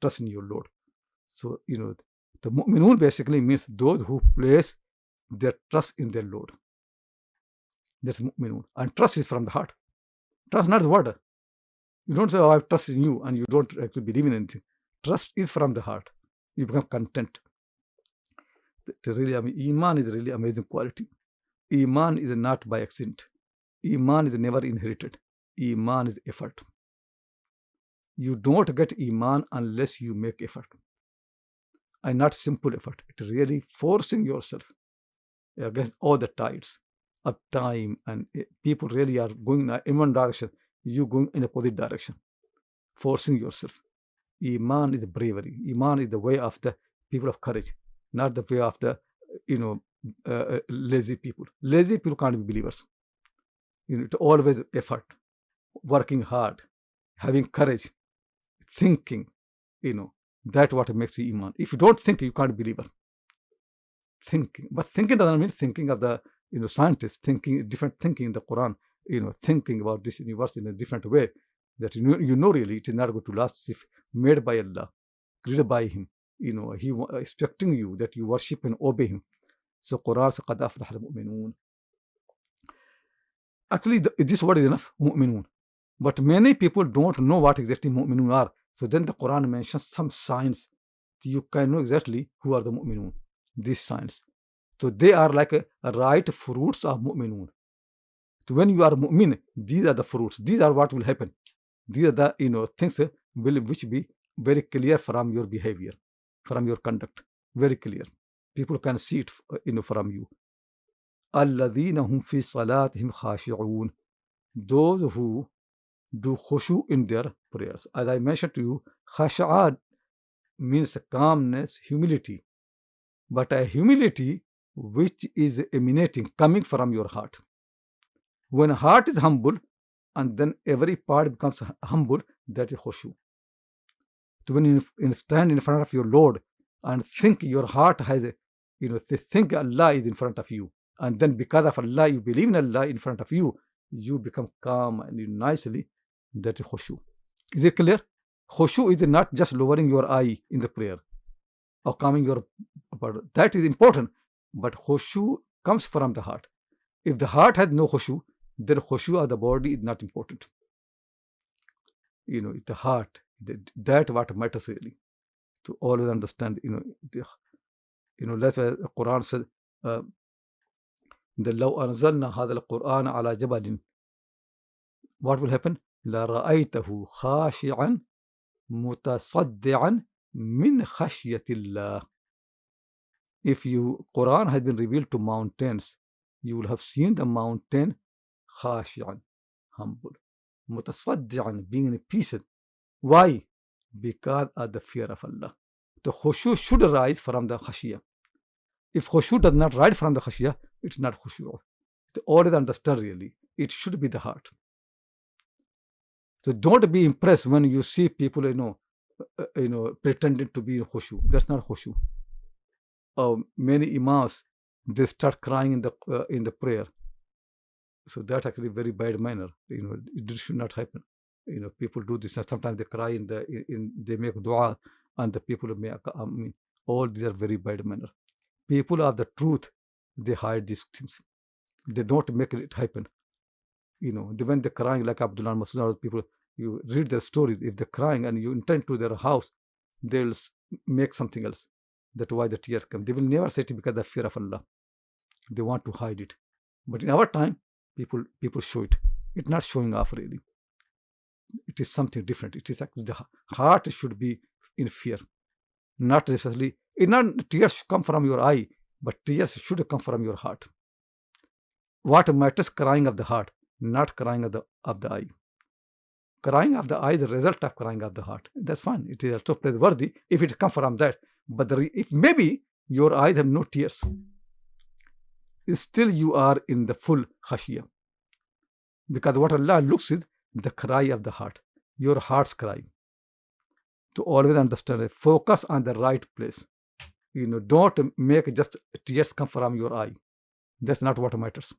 trust in your Lord. So the mu'minun basically means those who place their trust in their Lord. That's mu'minun, and trust is from the heart. Trust not the word. You don't say, "Oh, I trust in you," and you don't actually believe in anything. Trust is from the heart. You become content. Iman is a really amazing quality. Iman is not by accident. Iman is never inherited. Iman is effort. You don't get Iman unless you make effort. And not simple effort. It's really forcing yourself against all the tides of time, and people really are going in one direction. You going in a opposite direction. Forcing yourself. Iman is bravery. Iman is the way of the people of courage, not the way of the lazy people. Lazy people can't be believers. It's always effort, working hard, having courage, thinking. That's what makes you Iman. If you don't think, you can't be believer. Thinking, but thinking doesn't mean thinking of the scientists. Different thinking in the Quran. Thinking about this universe in a different way. That really it is not going to last. If made by Allah, created by Him. He expecting you that you worship and obey Him. So Quran says, قَدْ أَفْلَحَ الْمُؤْمِنُونَ. Actually, this word is enough, mu'minun. But many people don't know what exactly mu'minun are. So then the Quran mentions some signs. You can know exactly who are the mu'minun. These signs. So they are like a right fruits of mu'minun. So when you are mu'min, these are the fruits. These are what will happen. These are the things which be very clear from your behavior, from your conduct. Very clear. People can see it from you. الَّذِينَ هُمْ فِي صَلَاتِهِمْ خَاشِعُونَ. Those who do khushu in their prayers. As I mentioned to you, khash'ad means calmness, humility. But a humility which is emanating, coming from your heart. When heart is humble, and then every part becomes humble, that is khushu. So when you stand in front of your Lord and think your heart has think Allah is in front of you, and then because of Allah, you believe in Allah in front of you, you become calm and nicely. That is khushu. Is it clear? Khushu is not just lowering your eye in the prayer or calming your body. That is important, but khushu comes from the heart. If the heart has no khushu, then khushu of the body is not important. It's the heart. That's what matters really. to always understand, that's why the Quran said, that لو أنزلنا هذا القرآن على جبل, what will happen? لرأيته خاشعا متصدعا من خشية الله. If Quran had been revealed to mountains, you will have seen the mountain khashi'an, humble, mutasaddi'an, being in pieces. Why? Because of the fear of Allah. The khushu should arise from the khashiyah. If khushu does not rise from the khashiyah, it's not khushu. To always understand, really, it should be the heart. So don't be impressed when you see people, pretending to be in khushu. That's not khushu. Many imams, they start crying in the prayer. So that's actually very bad manner. It should not happen. People do this, and sometimes they cry they make dua, and the people make all these are very bad manner. People of the truth, they hide these things. They don't make it happen. When they're crying, like Abdullah Masud, people, you read their stories. If they're crying and you intend to their house, they'll make something else. That's why the tears come. They will never say it because of the fear of Allah. They want to hide it. But in our time, people show it. It's not showing off, really. It is something different. It is actually the heart should be in fear. Not necessarily, tears come from your eye, but tears should come from your heart. What matters? Crying of the heart, not crying of the eye. Crying of the eye is the result of crying of the heart. That's fine. It is also praiseworthy if it comes from that. But if maybe your eyes have no tears, still you are in the full khashiyah. Because what Allah looks is the cry of the heart, your heart's cry. To always understand it, focus on the right place. Don't make just tears come from your eye. That's not what matters.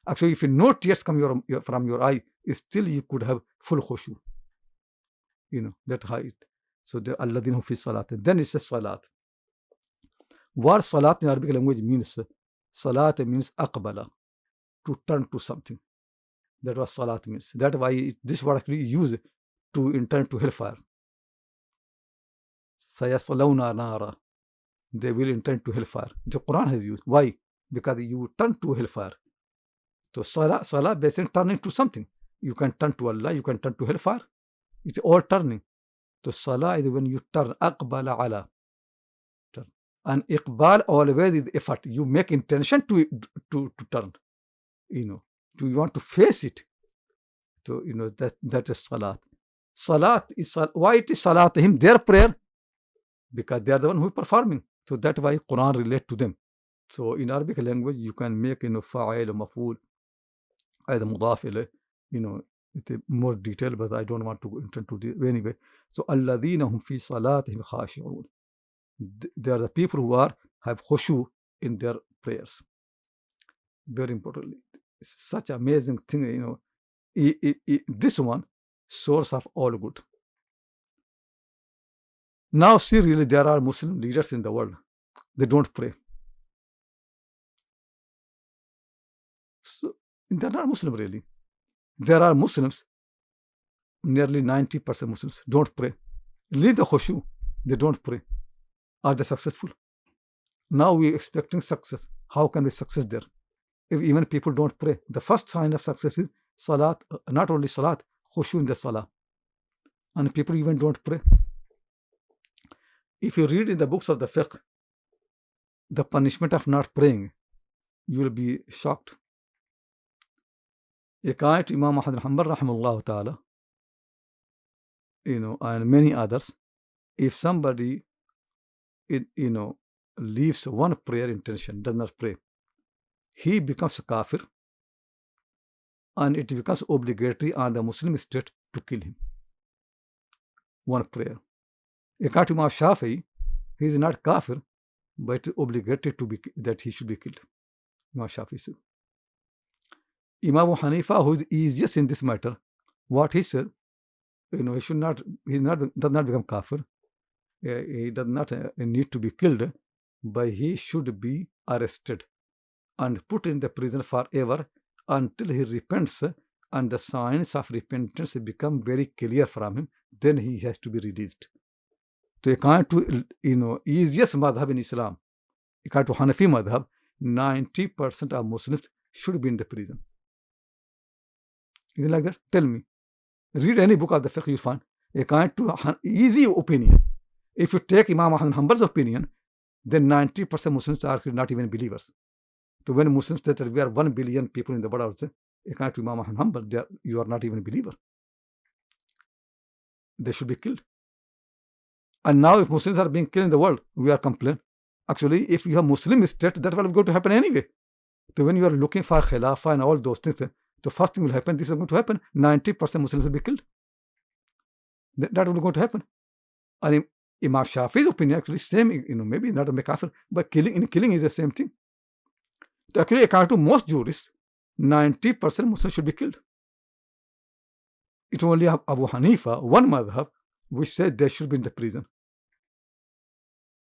Actually, if no tears come from your eye, still you could have full khushu. That height. So the alladhina fi salat. Then it says salat. What salat in Arabic language means? Salat means aqbala, to turn to something. That was salat means. That's why this word actually used to intend to hellfire. Sayaslawna nara. They will intend to hellfire. The Quran has used. Why? Because you turn to hellfire. So salah basically turning to something. You can turn to Allah, you can turn to hellfire. It's all turning. So salah is when you turn. Aqbala ala. Turn. And iqbal always is effort. You make intention to turn. You want to face it. So that is salat. Salat is why it is salat him their prayer? Because they are the one who is performing. So that's why Quran relate to them. So in Arabic language, you can make fa'il or maf'ul, either mudaf ilayh, it's more detail, but I don't want to intend to do anyway. So alladhina hum fi salatihim khashi'un. They are the people who have khushu in their prayers. Very importantly, it's such an amazing thing. This one, source of all good. Now see, really, there are Muslim leaders in the world. They don't pray. So they're not Muslim, really. There are Muslims, nearly 90% Muslims, don't pray. Leave the khushu, they don't pray. Are they successful? Now we're expecting success. How can we success there? If even people don't pray. The first sign of success is salat, not only salat, khushu in the salah. And people even don't pray. If you read in the books of the fiqh, the punishment of not praying, you will be shocked. According to Imam Ahmad Hanbal rahimahullah ta'ala, and many others, if somebody, leaves one prayer intention, does not pray, he becomes a kafir, and it becomes obligatory on the Muslim state to kill him. One prayer. According to Imam Shafi'i, he is not kafir, but obligatory that he should be killed. Imam Shafi'i said. Imam Hanifa, who is easiest in this matter, what he said, he does not become kafir. He does not need to be killed, but he should be arrested and put in the prison forever until he repents and the signs of repentance become very clear from him. Then he has to be released. So according to easiest madhab in Islam, according to Hanafi madhab, 90% of Muslims should be in the prison. Is it like that? Tell me. Read any book of the fiqh you find. According to easy opinion, if you take Imam Ahmad Hanbal's opinion, then 90% Muslims are not even believers. So when Muslims say that we are 1 billion people in the world, according to Imam Ahmad Hanbal, you are not even a believer. They should be killed. And now if Muslims are being killed in the world, we are complaining. Actually, if you have Muslim state, that will go to happen anyway. So when you are looking for Khilafah and all those things, the first thing will happen, this is going to happen, 90% Muslims will be killed. That will go to happen. And Imam Shafi's opinion actually same, maybe not a kafir, but killing is the same thing. So actually, according to most jurists, 90% Muslims should be killed. It's only Abu Hanifa, one madhab, which said they should be in the prison.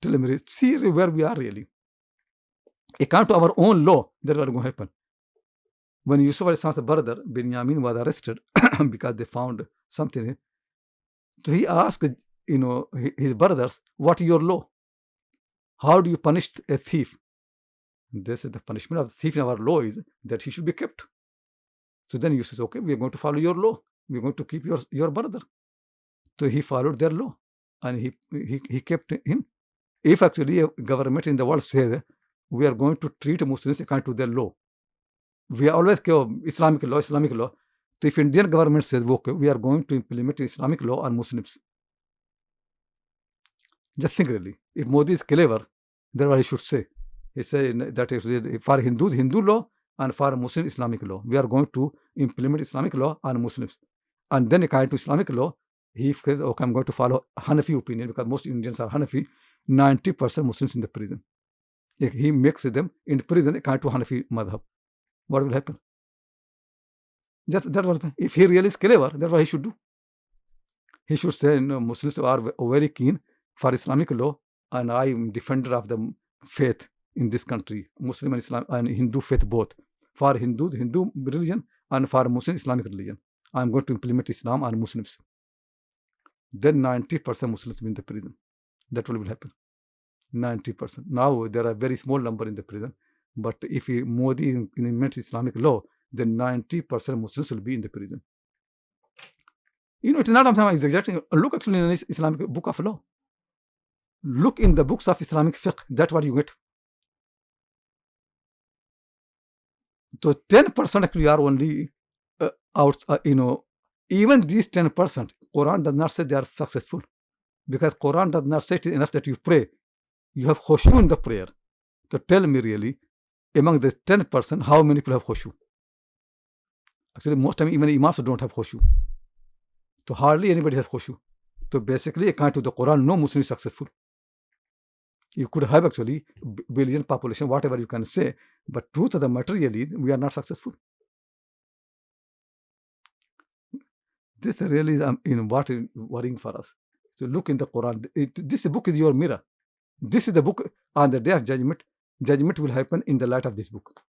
Tell me, see where we are really. According to our own law, that will going to happen. When Yusuf Alaihissalam's brother Binyamin was arrested because they found something, so he asked, his brothers, "What is your law? How do you punish a thief?" They said the punishment of the thief in our law is that he should be kept. So then Yusuf said, "Okay, we are going to follow your law. We are going to keep your brother." So he followed their law, and he kept him. If actually a government in the world says we are going to treat Muslims according to their law, we are always Islamic law. So if Indian government says, okay, we are going to implement Islamic law on Muslims, just think really, if Modi is clever, that's what he should say. He said that for Hindus, Hindu law, and for Muslim, Islamic law, we are going to implement Islamic law on Muslims. And then according to Islamic law, he says, okay, I'm going to follow Hanafi opinion, because most Indians are Hanafi, 90% Muslims in the prison. If he makes them in prison according to Hanafi madhab, what will happen? Just that was, if he really is clever, that's what he should do. He should say, Muslims are very keen for Islamic law, and I am defender of the faith in this country, Muslim and Islam and Hindu faith both. For Hindus, Hindu religion, and for Muslim, Islamic religion, I am going to implement Islam on Muslims. Then 90% Muslims in the prison. That will happen. 90%. Now there are very small number in the prison, but if Modi implements Islamic law, then 90% Muslims will be in the prison. It's not something exaggerating. Look actually in this Islamic book of law. Look in the books of Islamic fiqh. That's what you get. So 10% actually are only out. Even these 10%, Quran does not say they are successful, because Quran does not say it enough that you pray. You have khushu in the prayer. So tell me really, among the 10%, how many people have khushu? Actually, most time even imams don't have khushu. So hardly anybody has khushu. So basically, according to the Quran, no Muslim is successful. You could have actually billion population, whatever you can say, but truth of the matter really, we are not successful. This really is what is worrying for us. So look in the Quran. This book is your mirror. This is the book on the day of judgment. Judgment will happen in the light of this book.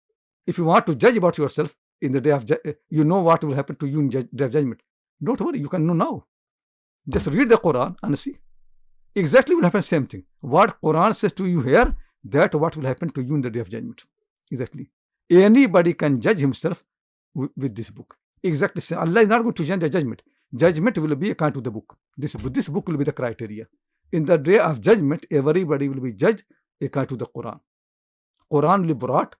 If you want to judge about yourself in the day of you know what will happen to you in day of judgment. Don't worry, you can know now. Just read the Quran and see. Exactly will happen same thing. What Quran says to you here, that what will happen to you in the day of judgment. Exactly. Anybody can judge himself with this book. Exactly. Allah is not going to change the judgment. Judgment will be according to the book. This book will be the criteria. In the day of judgment, everybody will be judged according to the Quran. Quran will be brought,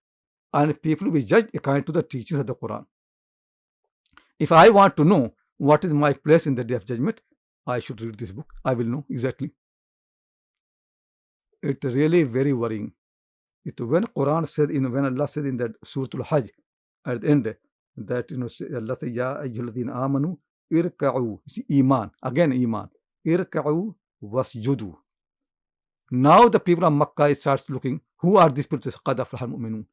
and people will be judged according to the teachings of the Quran. If I want to know what is my place in the day of judgment, I should read this book. I will know exactly. It's really very worrying. When Quran said, when Allah said in that Surah Al-Hajj at the end, that Allah said, Ya ayyuhalladhina amanu irka'u, iman, again iman, irka'u wasjudu. Now the people of Makkah starts looking, who are these people? Qad aflaha al-mu'minun.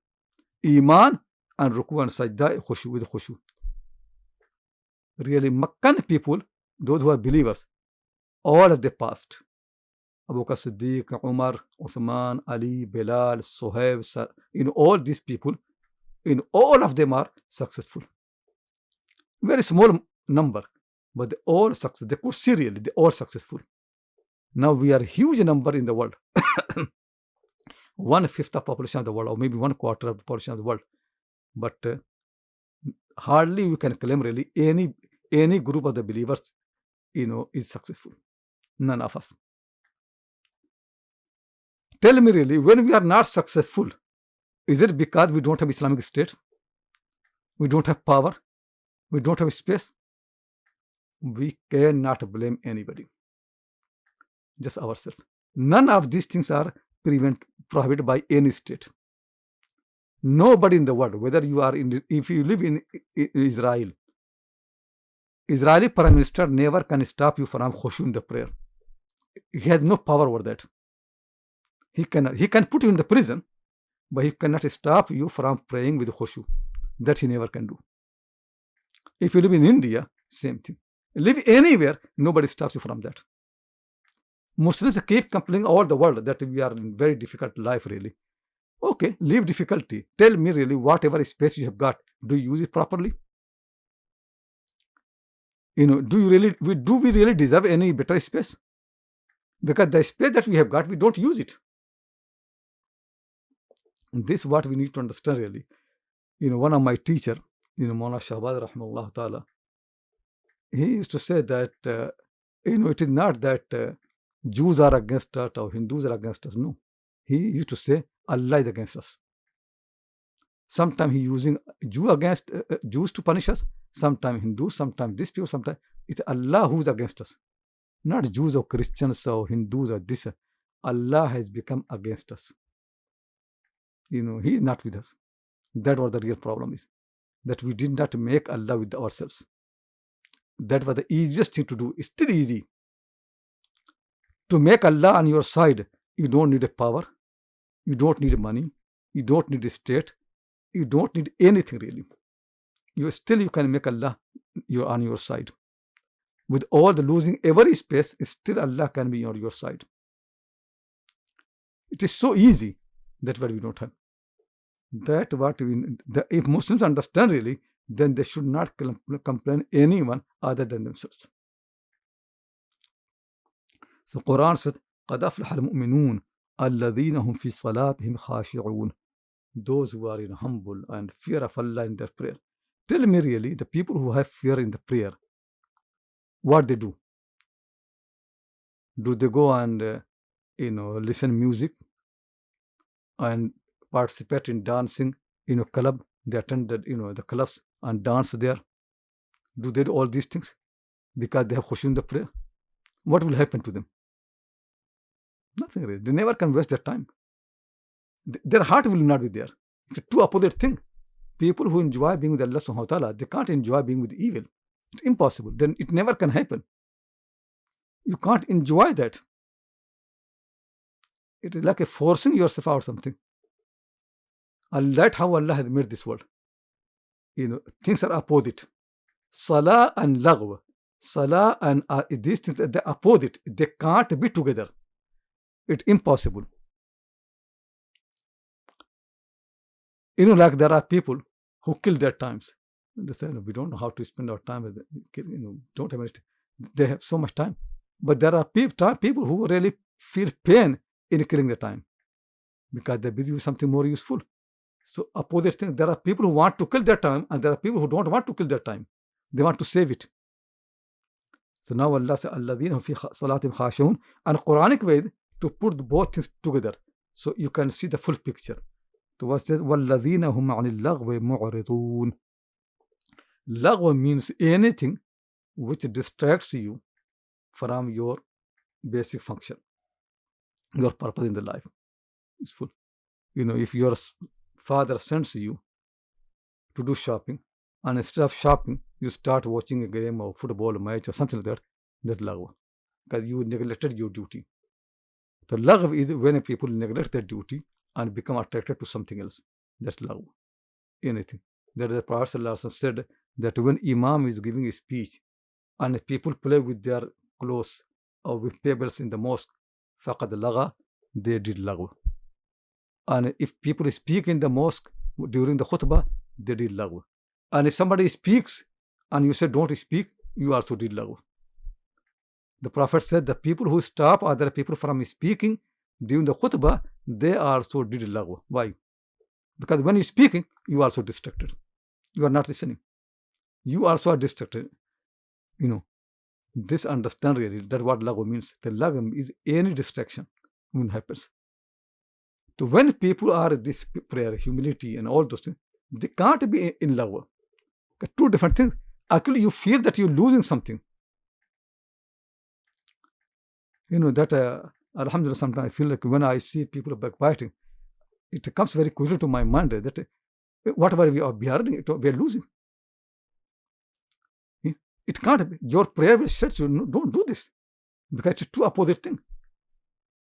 Iman and ruku and sajda with khushu. Really, Meccan people, those who are believers, all of the past, Abu Bakr Siddiq, Umar, Uthman, Ali, Bilal, Suhaib, all these people, all of them are successful. Very small number, but they all successful. They could see really, they all successful. Now we are a huge number in the world. 1/5 of population of the world, or maybe 1/4 of the population of the world. But hardly you can claim really any group of the believers, is successful. None of us. Tell me really, when we are not successful, is it because we don't have Islamic State? We don't have power? We don't have space? We cannot blame anybody. Just ourselves. None of these things are prohibited by any state. Nobody in the world, whether you are if you live in Israel, Israeli Prime Minister never can stop you from khushu in the prayer. He has no power over that. He can put you in the prison, but he cannot stop you from praying with khushu. That he never can do. If you live in India, same thing. Live anywhere, nobody stops you from that. Muslims keep complaining all the world that we are in very difficult life, really. Okay, leave difficulty. Tell me really, whatever space you have got, do you use it properly? Do we really deserve any better space? Because the space that we have got, we don't use it. And this is what we need to understand really. One of my teacher, Maulana Shahbaz rahimahullah ta'ala, he used to say that, it is not that Jews are against us or Hindus are against us. No. He used to say, Allah is against us. Sometimes he using Jews to punish us, sometimes Hindus, sometimes this people, sometimes it's Allah who is against us. Not Jews or Christians or Hindus or this. Allah has become against us. He is not with us. That was the real problem is. That we did not make Allah with ourselves. That was the easiest thing to do. It's still easy. To make Allah on your side, you don't need a power. You don't need money. You don't need a state. You don't need anything really. You can make Allah on your side. With all the losing every space, still Allah can be on your side. It is so easy. That's what we don't have. If Muslims understand really, then they should not complain anyone other than themselves. So Quran says, قَدْ أَفْلَحَ الْمُؤْمِنُونَ الَّذِينَ هُمْ فِي صَلَاتِهِمْ خَاشِعُونَ. Those who are humble and fear of Allah in their prayer. Tell me really, the people who have fear in the prayer, what they do? Do they go and listen music and participate in dancing club? They attend the clubs and dance there. Do they do all these things because they have khushu in the prayer? What will happen to them? Nothing really. They never can waste their time. Their heart will not be there. It's two opposite things. People who enjoy being with Allah subhanahu wa ta'ala, they can't enjoy being with evil. It's impossible. Then it never can happen. You can't enjoy that. It is like forcing yourself out something. And that's how Allah has made this world. Things are opposite. Salah and lagwa. Salah and these things, they're opposite. They can't be together. It's impossible. Like there are people who kill their times. They say, we don't know how to spend our time. Don't have anything. They have so much time. But there are people who really feel pain in killing their time because they're busy with something more useful. So opposite thing, there are people who want to kill their time and there are people who don't want to kill their time. They want to save it. So now Allah says, الَّذِينَ هُمْ فِي صَلَاتِهِمْ خَاشِعُونَ, and Quranic way to put both things together so you can see the full picture. So what says, وَالَّذِينَ هُمْ عَنِ اللَّغْوِ مُعْرِضُونَ. Lagwa means anything which distracts you from your basic function, your purpose in the life. It's full. If your father sends you to do shopping, and instead of shopping, you start watching a game or football match or something like that, that's lagwa. Because you neglected your duty. So lagwa is when people neglect their duty and become attracted to something else. That's lagwa. Anything. That the Prophet ﷺ said that when Imam is giving a speech and people play with their clothes or with pebbles in the mosque, faqad laga, they did lagwa. And if people speak in the mosque during the khutbah, they did lagwa. And if somebody speaks and you say don't speak, you also did lagwa. The Prophet said the people who stop other people from speaking during the khutbah, they also did lagwa. Why? Because when you're speaking, you are also distracted. You are not listening. You also are distracted. This understand really that what lagwa means. The lagwa is any distraction when it happens. So when people are this prayer, humility and all those things, they can't be in lagwa. Two different things. Actually, you feel that you're losing something. That alhamdulillah, sometimes I feel like when I see people backbiting, it comes very quickly to my mind that whatever we are behind, we are losing. It can't be. Your prayer will set you, don't do this, because it's two opposite things.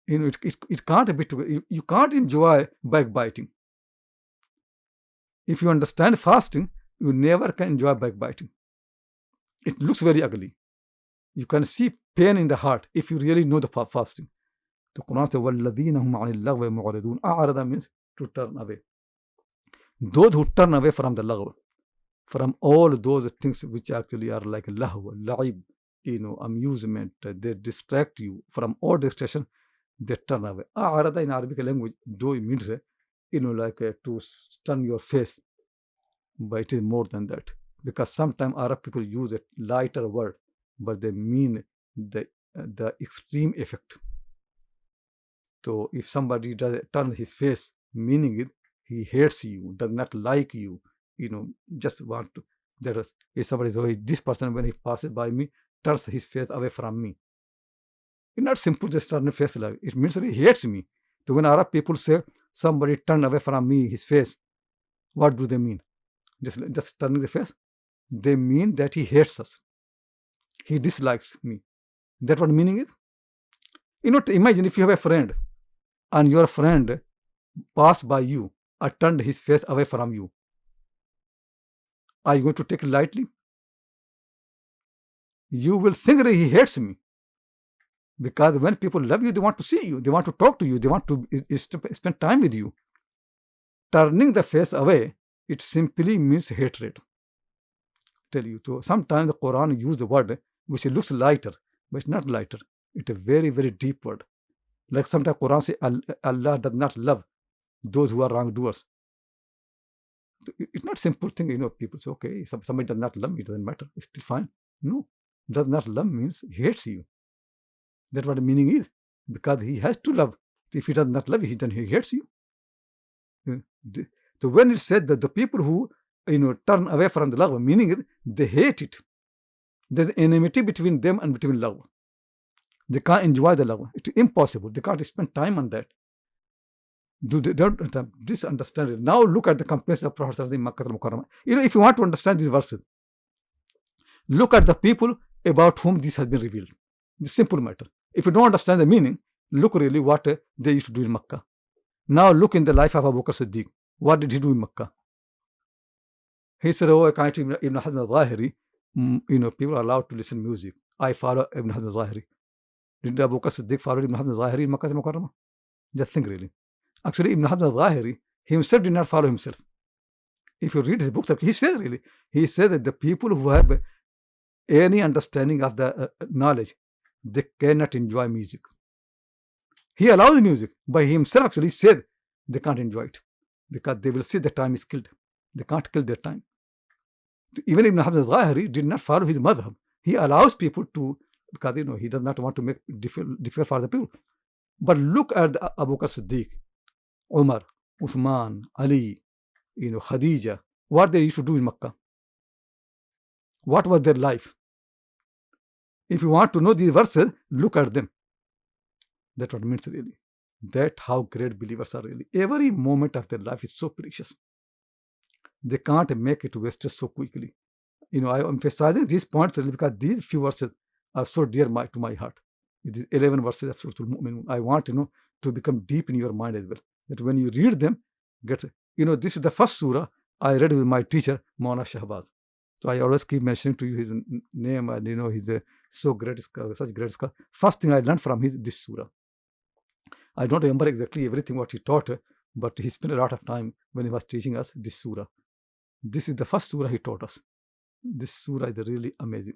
It can't be together. You can't enjoy backbiting. If you understand fasting, you never can enjoy backbiting. It looks very ugly. You can see pain in the heart if you really know the fasting. The Quran says, وَالَّذِينَ هُمْ عَنِ اللَّغْوِ مُعْرِضُونَ. أَعْرَضَ means to turn away. Those who turn away from the lagwa, from all those things which actually are like lahwa, la'ib, amusement, they distract you from all distraction, they turn away. A'rada in Arabic language, though it means, like to turn your face, but it is more than that. Because sometimes Arab people use a lighter word, but they mean the extreme effect. So if somebody does turn his face, meaning it, he hates you, does not like you, just want to. That is, if somebody says, oh, this person, when he passes by me, turns his face away from me. It's not simple just turn his face away. It means that he hates me. So when Arab people say somebody turn away from me, his face, what do they mean? Just turning the face? They mean that he hates us. He dislikes me. That's what meaning is. Imagine if you have a friend and your friend passed by you or turned his face away from you. Are you going to take it lightly? You will think that he hates me. Because when people love you, they want to see you, they want to talk to you, they want to spend time with you. Turning the face away, it simply means hatred. Tell you. So sometimes the Quran uses the word which looks lighter, but it's not lighter. It's a very, very deep word. Like sometimes Quran says Allah does not love those who are wrongdoers. It's not simple thing, people say, okay, somebody does not love me, it doesn't matter, it's still fine. No, does not love means he hates you. That's what the meaning is. Because he has to love. If he does not love you, then he hates you. So when it said that the people who turn away from the love, meaning it, they hate it. There's enmity between them and between love. They can't enjoy the love. It's impossible. They can't spend time on that. They don't this understand it. Now look at the comparison of Prophet in Makkah al-Mukarramah. If you want to understand these verses, look at the people about whom this has been revealed. It's a simple matter. If you don't understand the meaning, look really what they used to do in Makkah. Now look in the life of Abu Bakr Siddiq. What did he do in Makkah? He said, oh, according to Ibn Hazm al-Zahiri, people are allowed to listen to music. I follow Ibn Hazm al-Zahiri. Did Abu Bakr Siddiq follow Ibn Hazm al-Zahiri in Makkah al-Mukarramah? Just think really. Actually, Ibn Hazm al-Zahiri himself did not follow himself. If you read his books, he said really, he said that the people who have any understanding of the knowledge, they cannot enjoy music. He allows music, but he himself actually said they can't enjoy it because they will see the time is killed. They can't kill their time. Even Ibn Hazm al-Zahiri did not follow his madhab. He allows people to, because he does not want to make difficult for the people. But look at Abu Bakr Siddiq, Umar, Uthman, Ali, Khadija, what they used to do in Makkah. What was their life? If you want to know these verses, look at them. That's what it means really. That's how great believers are really. Every moment of their life is so precious. They can't make it wasted so quickly. I am emphasizing these points really because these few verses are so dear to my heart. It is 11 verses of Surah Al-Mu'minun. I want to become deep in your mind as well. That when you read them, this is the first surah I read with my teacher, Maulana Shahbaz. So I always keep mentioning to you his name, and he's so great scholar, such great scholar. First thing I learned from this surah. I don't remember exactly everything what he taught, but he spent a lot of time when he was teaching us this surah. This is the first surah he taught us. This surah is really amazing.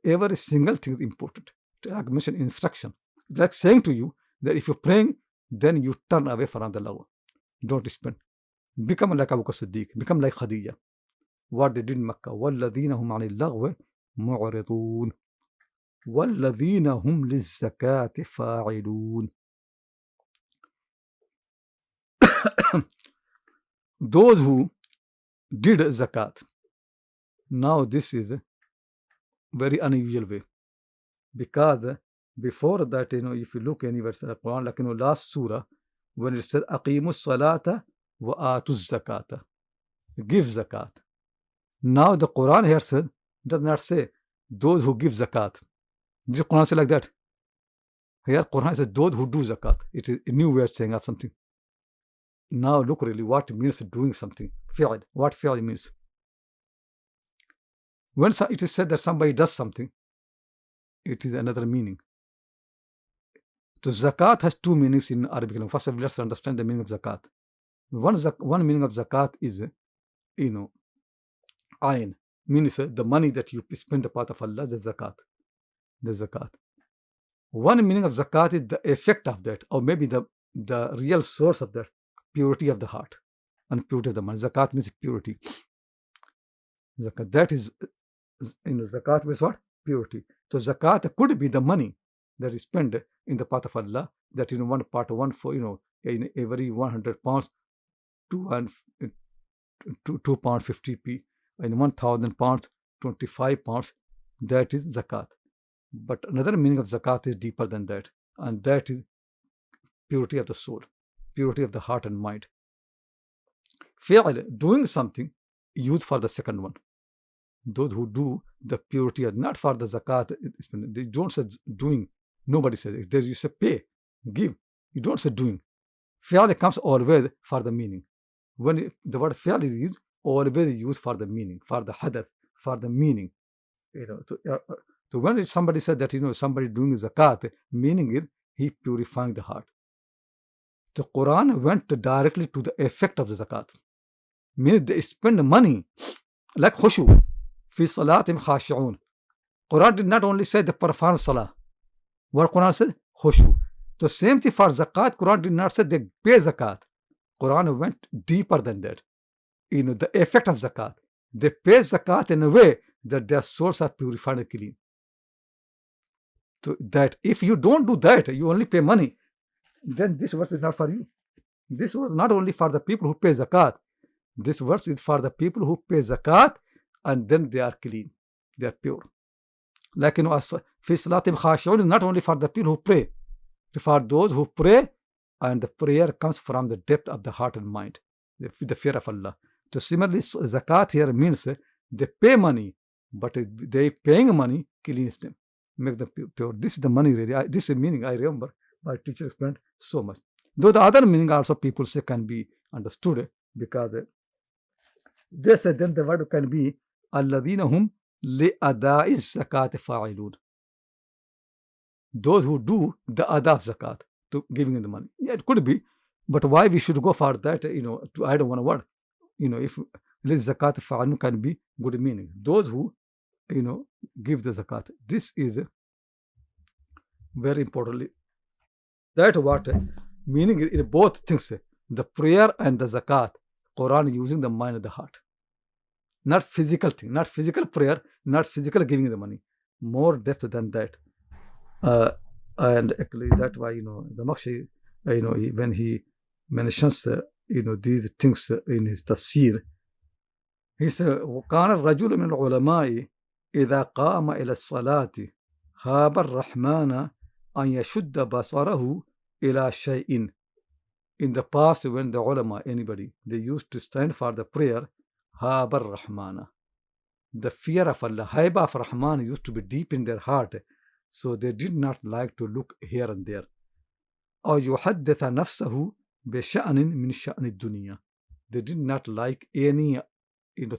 Every single thing is important. like mentioned instruction, like saying to you that if you're praying, then you turn away from the law. Don't spend. Become like Abu Bakr Siddiq. Become like Khadija. What they did in Makkah. وَالَّذِينَ هُمْ عَنِ اللَّغْوِ مُعْرِضُونَ وَالَّذِينَ هُمْ لِلزَّكَاةِ فَاعِلُونَ. Those who did zakat. Now this is a very unusual way, because before that, if you look anywhere in the Quran, like last surah, when it says aqimu salata wa atu zakata, give zakat. Now the Quran here said, does not say those who give zakat. Did the Quran say like that? Here Quran says those who do zakat. It is a new way of saying of something. Now look really what means doing something. Fi'l. What fi'l means? When it is said that somebody does something, it is another meaning. So zakat has two meanings in Arabic language. First, let's understand the meaning of zakat. One meaning of zakat is, ayn, means the money that you spend the path of Allah, the zakat. The zakat. One meaning of zakat is the effect of that, or maybe the real source of that, purity of the heart and purity of the mind. Zakat means purity. Zakat, that is, zakat means what? Purity. So zakat could be the money that is spent in the path of Allah, that one part, one for, in every 100 pounds, 2 pound 50p, in 1,000 pounds, 25 pounds, that is zakat. But another meaning of zakat is deeper than that, and that is purity of the soul, purity of the heart and mind. Fi'l, doing something, used for the second one. Those who do the purity are not for the zakat. They don't say doing. Nobody says it. You say pay, give. You don't say doing. Fi'l comes always for the meaning. When the word fi'l is used, always used for the meaning, for the hadath, for the meaning. So when somebody said that somebody doing zakat, meaning is he purifying the heart. The Quran went directly to the effect of the zakat. Means they spend money like khushu. Fi salatim khashi'un. Quran did not only say the perform salah. What Quran said? Khushu. The same thing for zakat. Quran did not say they pay zakat. Quran went deeper than that. The effect of zakat. They pay zakat in a way that their souls are purified and clean. So that if you don't do that, you only pay money, then this verse is not for you. This verse is not only for the people who pay zakat. This verse is for the people who pay zakat and then they are clean, they are pure. Like fi salatim khashi'un is not only for the people who pray, for those who pray, and the prayer comes from the depth of the heart and mind, the fear of Allah. So similarly, zakat here means they pay money, but they paying money cleans them, make them pure. This is the money really. This is meaning I remember my teacher explained so much. Though the other meaning also people say can be understood, because they said then the word can be alladhina hum li'ada'i zakat fa'ilun. Those who do the ada of zakat, to giving the money. Yeah, it could be, but why we should go for that? I don't want a word. If zakat fa'ilun can be good meaning. Those who give the zakat. This is very importantly that what meaning in both things, the prayer and the zakat. Quran using the mind and the heart, not physical thing, not physical prayer, not physical giving the money. More depth than that. And actually that why the Makshi, when he mentions these things in his tafsir, he said وكان الرجل من العلماء إذا قام إلى الصلاة هاب الرحمن أن يشد بصره إلى شيء. In the past, when the ulama, anybody, they used to stand for the prayer, Habar Rahmana. The fear of Allah, Haiba of Rahman used to be deep in their heart, so they did not like to look here and there. أو يحدث نفسه بشأن من شأن الدنيا. They did not like any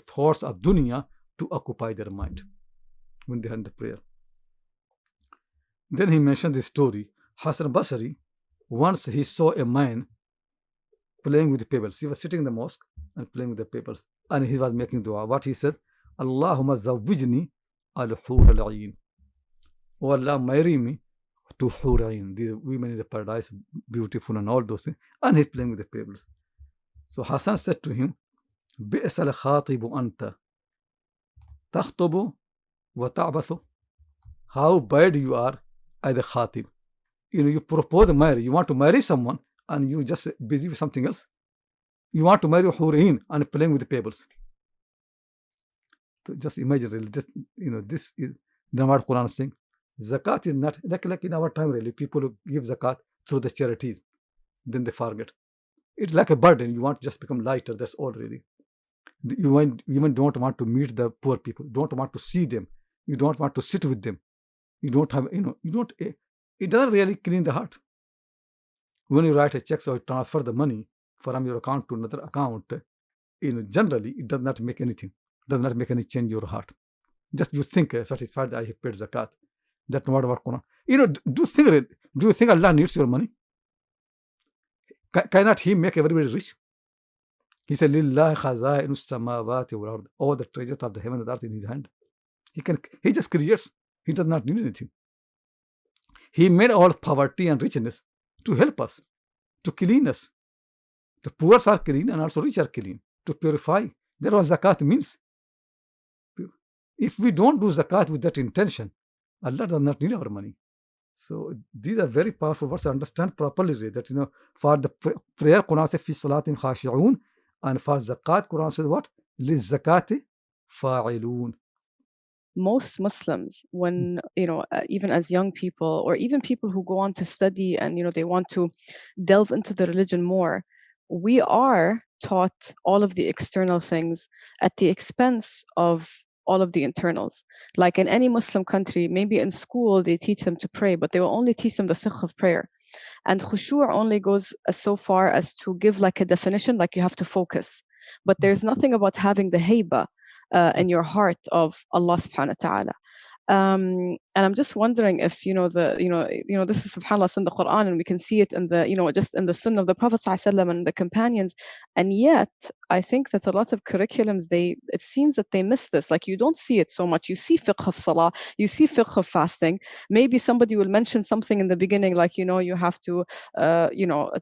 thoughts of dunya to occupy their mind when they had the prayer. Then he mentioned this story. Hassan Basri, once he saw a man playing with the pebbles. He was sitting in the mosque and playing with the pebbles, and he was making dua. What he said? Allahumma zawwijni al-hur al-ayn. Oh Allah, marry me to Hurain, these women in the paradise, beautiful and all those things. And he's playing with the pebbles. So Hassan said to him, بئس الخاطب أنت تخطب وتعبث. How bad you are as a khatib. You propose marriage, you want to marry someone and you just busy with something else. You want to marry Hurain and playing with the pebbles. So just imagine really, this is what Quran is saying. Zakat is not like in our time really. People give zakat through the charities, then they forget. It's like a burden. You want to just become lighter. That's all really. You even don't want to meet the poor people. Don't want to see them. You don't want to sit with them. You don't have, you don't. It doesn't really clean the heart. When you write a check or transfer the money from your account to another account, generally it does not make anything. Does not make any change in your heart. Just you think satisfied that I have paid zakat. That's not what Quran. Do you think Allah needs your money? Cannot He make everybody rich? He said, "Lillahi khaza'inu samawati wal ard." All the treasures of the heaven and earth in His hand. He just creates. He does not need anything. He made all poverty and richness to help us, to clean us. The poor are clean and also rich are clean, to purify. That's what zakat means. If we don't do zakat with that intention, Allah does not need our money. So these are very powerful words to understand properly. That for the prayer, Quran says, "Fi salatin khashi'un," and for zakat, Quran says what? "Liz zakati fa'ilun." Most Muslims, when even as young people or even people who go on to study and they want to delve into the religion more, we are taught all of the external things at the expense of all of the internals. Like in any Muslim country, maybe in school they teach them to pray, but they will only teach them the fiqh of prayer. And khushu' only goes so far as to give like a definition, like you have to focus. But there's nothing about having the hayba in your heart of Allah subhanahu wa ta'ala. And I'm just wondering if this is subhanallah in the Quran, and we can see it in the just in the Sunnah of the Prophet ﷺ and the companions, and yet I think that a lot of curriculums it seems that they miss this. Like you don't see it so much. You see fiqh of salah, you see fiqh of fasting. Maybe somebody will mention something in the beginning, like you have to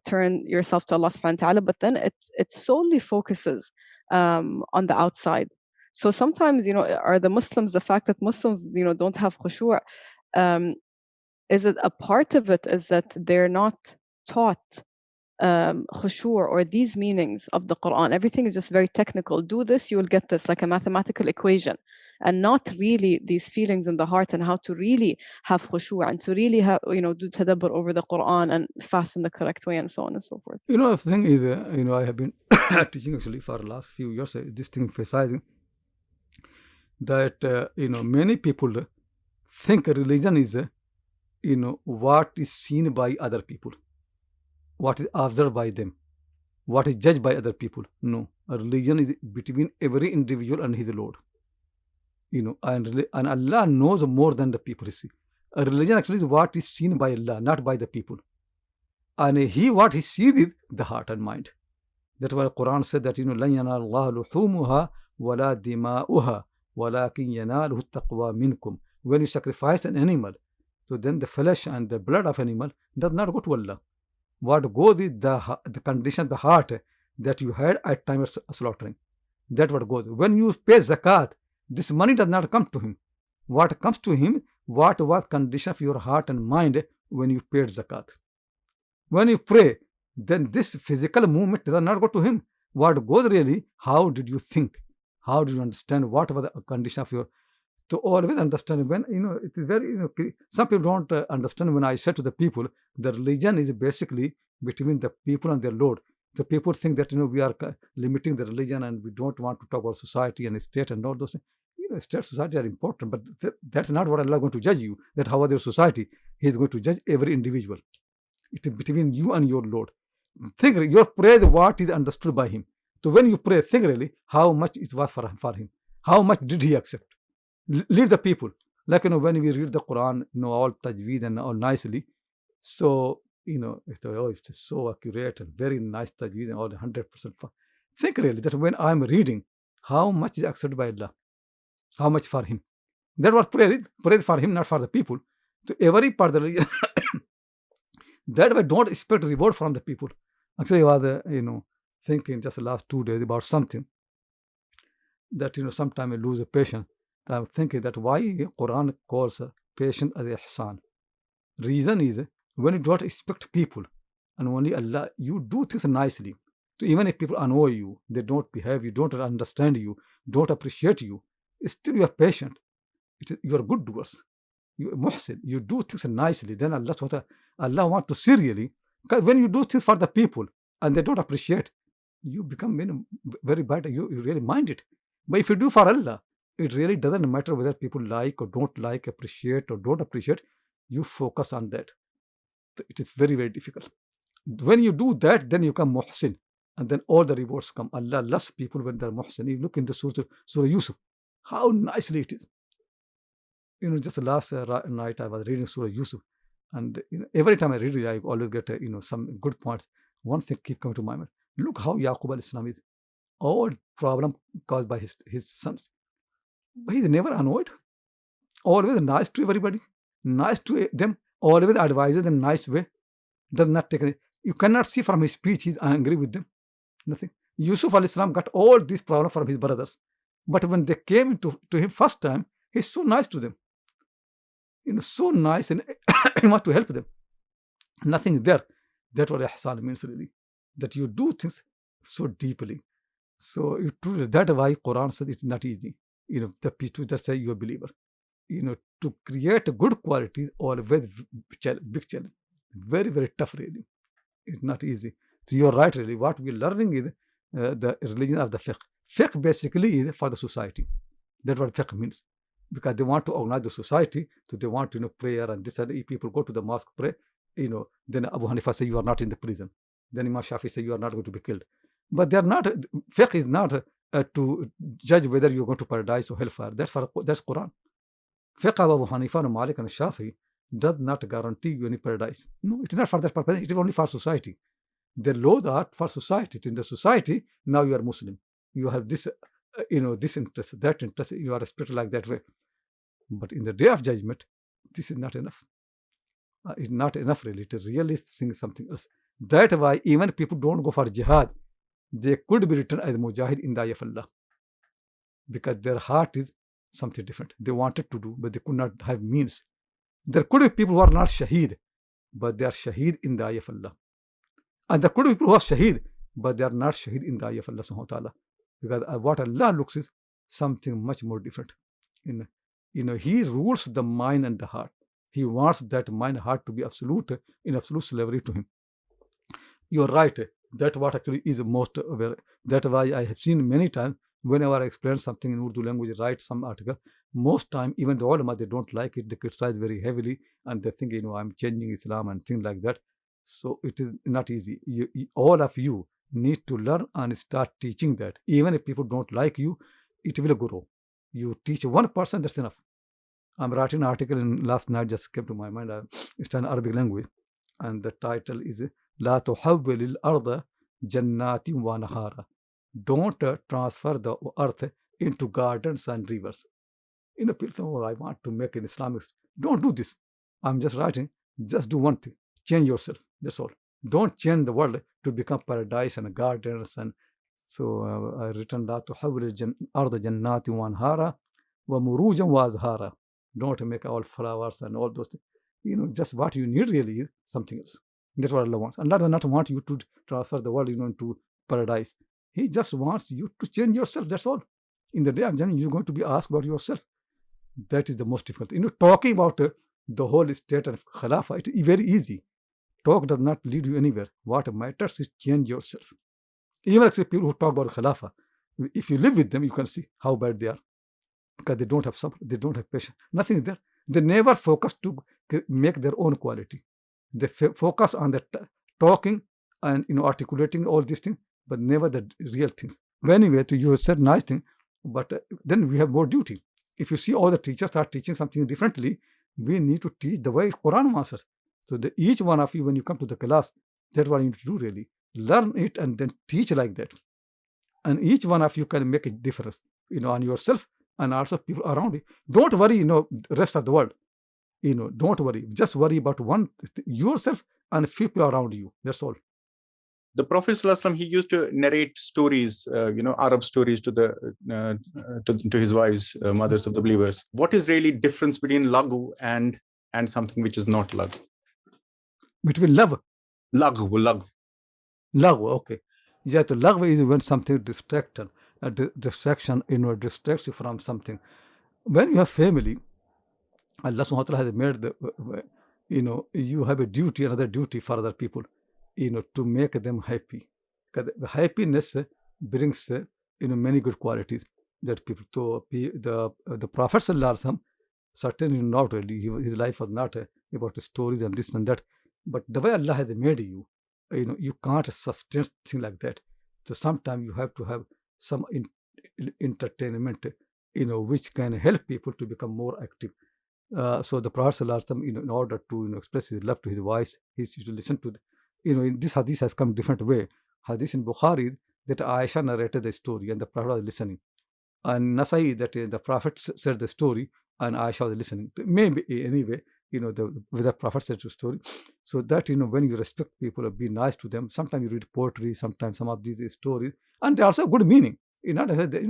turn yourself to Allah subhanahu wa ta'ala, but then it solely focuses on the outside. So sometimes, are the Muslims, the fact that Muslims, don't have khushu', is it a part of it is that they're not taught khushu' or these meanings of the Quran? Everything is just very technical. Do this, you will get this, like a mathematical equation, and not really these feelings in the heart and how to really have khushu' and to really have, do tadabbur over the Quran and fast in the correct way and so on and so forth. The thing is, I have been teaching actually for the last few years, this thing emphasizing that many people think religion is what is seen by other people, what is observed by them, what is judged by other people. No, a religion is between every individual and his Lord. And Allah knows more than the people see. A religion actually is what is seen by Allah, not by the people. And what he sees is the heart and mind. That's why the Quran said that لَن يَنَالَ اللَّهُ لُحُومُهَا وَلَا دِمَاؤُهَا وَلَكِنْ يَنَالُهُ التَّقْوَى مِنْكُمْ. When you sacrifice an animal, so then the flesh and the blood of animal does not go to Allah. What goes is the condition of the heart that you had at time of slaughtering. That's what goes. When you pay zakat, this money does not come to him. What comes to him, what was condition of your heart and mind when you paid zakat. When you pray, then this physical movement does not go to him. What goes really, how did you think? How do you understand what was the condition of your... To always understand when, it is very, some people don't understand when I say to the people, the religion is basically between the people and their Lord. The people think that, we are limiting the religion and we don't want to talk about society and state and all those things. State, society are important, but that's not what Allah is going to judge you, that how are your society. He is going to judge every individual. It is between you and your Lord. Think, your prayer is what is understood by Him. So when you pray, think really how much it was for Him. How much did He accept? Leave the people. Like, when we read the Quran, all tajweed and all nicely. So, it's so accurate and very nice tajweed and all 100%. Think really that when I'm reading, how much is accepted by Allah? How much for Him? That was prayer is for Him, not for the people. to every part of the religion. That way, don't expect reward from the people. Actually, I was, thinking just the last 2 days about something that, sometimes I lose a patience. I'm thinking that why Quran calls patience as ihsan. Reason is when you don't expect people and only Allah, you do things nicely. So even if people annoy you, they don't behave, you don't understand you, don't appreciate you, still you are patient. You are good doers. You are muhsin. You do things nicely. Then Allah wants to see really. Because when you do things for the people and they don't appreciate, you become very bad. You really mind it. But if you do for Allah, it really doesn't matter whether people like or don't like, appreciate or don't appreciate. You focus on that. It is very, very difficult. When you do that, then you become muhsin. And then all the rewards come. Allah loves people when they're muhsin. You look in the Surah Yusuf, how nicely it is. Just last night I was reading Surah Yusuf, and every time I read it, I always get some good points. One thing keep coming to my mind. Look how Yaqub al-Islam is. All problem caused by his sons. But he's never annoyed. Always nice to everybody. Nice to them. Always advises them nice way. Does not take any. You cannot see from his speech he's angry with them. Nothing. Yusuf al-Islam got all these problems from his brothers. But when they came to him first time, he's so nice to them. So nice, and he wants to help them. Nothing there. That's what ihsan means really. That you do things so deeply. So that's why Quran said it's not easy. The people just say you're a believer. To create good qualities always big challenge. Very, very tough really. It's not easy. So you're right really. What we're learning is the religion of the fiqh. Fiqh basically is for the society. That's what fiqh means. Because they want to organize the society, so they want prayer and this, and if people go to the mosque pray, then Abu Hanifa say you are not in the prison. Then Imam Shafi say you are not going to be killed. But they are not. Fiqh is not to judge whether you are going to paradise or hellfire. That's Quran. Fiqh of Abu Hanifa and Malik and Shafi does not guarantee you any paradise. No, it is not for that purpose. It is only for society. The laws are for society. In the society, now you are Muslim. You have this, this interest, that interest. You are respected like that way. But in the day of judgment, this is not enough. It's not enough really to really sing something else. That's why even people don't go for jihad, they could be written as mujahid in the eye of Allah. Because their heart is something different. They wanted to do, but they could not have means. There could be people who are not shaheed, but they are shaheed in the eye of Allah. And there could be people who are shaheed, but they are not shaheed in the eye of Allah subhanahu wa ta'ala. Because what Allah looks is something much more different. He rules the mind and the heart. He wants that mind and heart to be absolute, in absolute slavery to him. You're right. That's what actually is most aware. That's why I have seen many times whenever I explain something in Urdu language, write some article, most time even the ulama, they don't like it. They criticize very heavily and they think, I'm changing Islam and things like that. So it is not easy. All of you need to learn and start teaching that. Even if people don't like you, it will grow. You teach one person, that's enough. I'm writing an article last night, just came to my mind. It's an Arabic language, and the title is "La tuhawwil al-arda jannati wa nahara." Don't transfer the earth into gardens and rivers. People think, I want to make an Islamic. Don't do this. I'm just writing. Just do one thing. Change yourself. That's all. Don't change the world to become paradise and gardens. And so I written "La tuhawwil al-arda jannati wa nahara wa murujan wa azhara." Don't make all flowers and all those things. Just what you need really is something else. That's what Allah wants. Allah does not want you to transfer the world, into paradise. He just wants you to change yourself. That's all. In the day of judgment, you're going to be asked about yourself. That is the most difficult. Talking about the whole state of Khilafah, it is very easy. Talk does not lead you anywhere. What matters is change yourself. Even actually people who talk about Khilafah, if you live with them, you can see how bad they are. Because they don't have sabr, they don't have patience. Nothing is there. They never focus to make their own quality. They focus on the talking and articulating all these things, but never the real things. But anyway, you said nice thing, but then we have more duty. If you see all the teachers are teaching something differently, we need to teach the way Quran wants us. So each one of you, when you come to the class, that's what you need to do really. Learn it and then teach like that. And each one of you can make a difference, on yourself and also people around you. Don't worry, the rest of the world. Don't worry. Just worry about yourself and a few people around you. That's all. The Prophet ﷺ, he used to narrate stories, Arab stories to his wives, mothers of the believers. What is really difference between laghu and something which is not laghu? Between laghu. Laghu, okay. Yeah, the laghu is when something distraction, distraction, distracts you from something. When you have family, Allah subhanahu wa ta'ala has made you have a duty, another duty for other people, to make them happy. Because happiness brings, many good qualities that people. So the Prophet sallallahu alaihi wasallam, certainly not really. His life was not about stories and this and that. But the way Allah has made you, you can't sustain things like that. So sometimes you have to have some entertainment, which can help people to become more active. So the Prophet ﷺ, in order to express his love to his voice, he used to listen to, this hadith has come different way. Hadith in Bukhari that Aisha narrated the story and the Prophet was listening, and Nasai that the Prophet said the story and Aisha was listening. Maybe anyway, the Prophet said the story, so that when you respect people, be nice to them. Sometimes you read poetry, sometimes some of these stories, and they also have good meaning.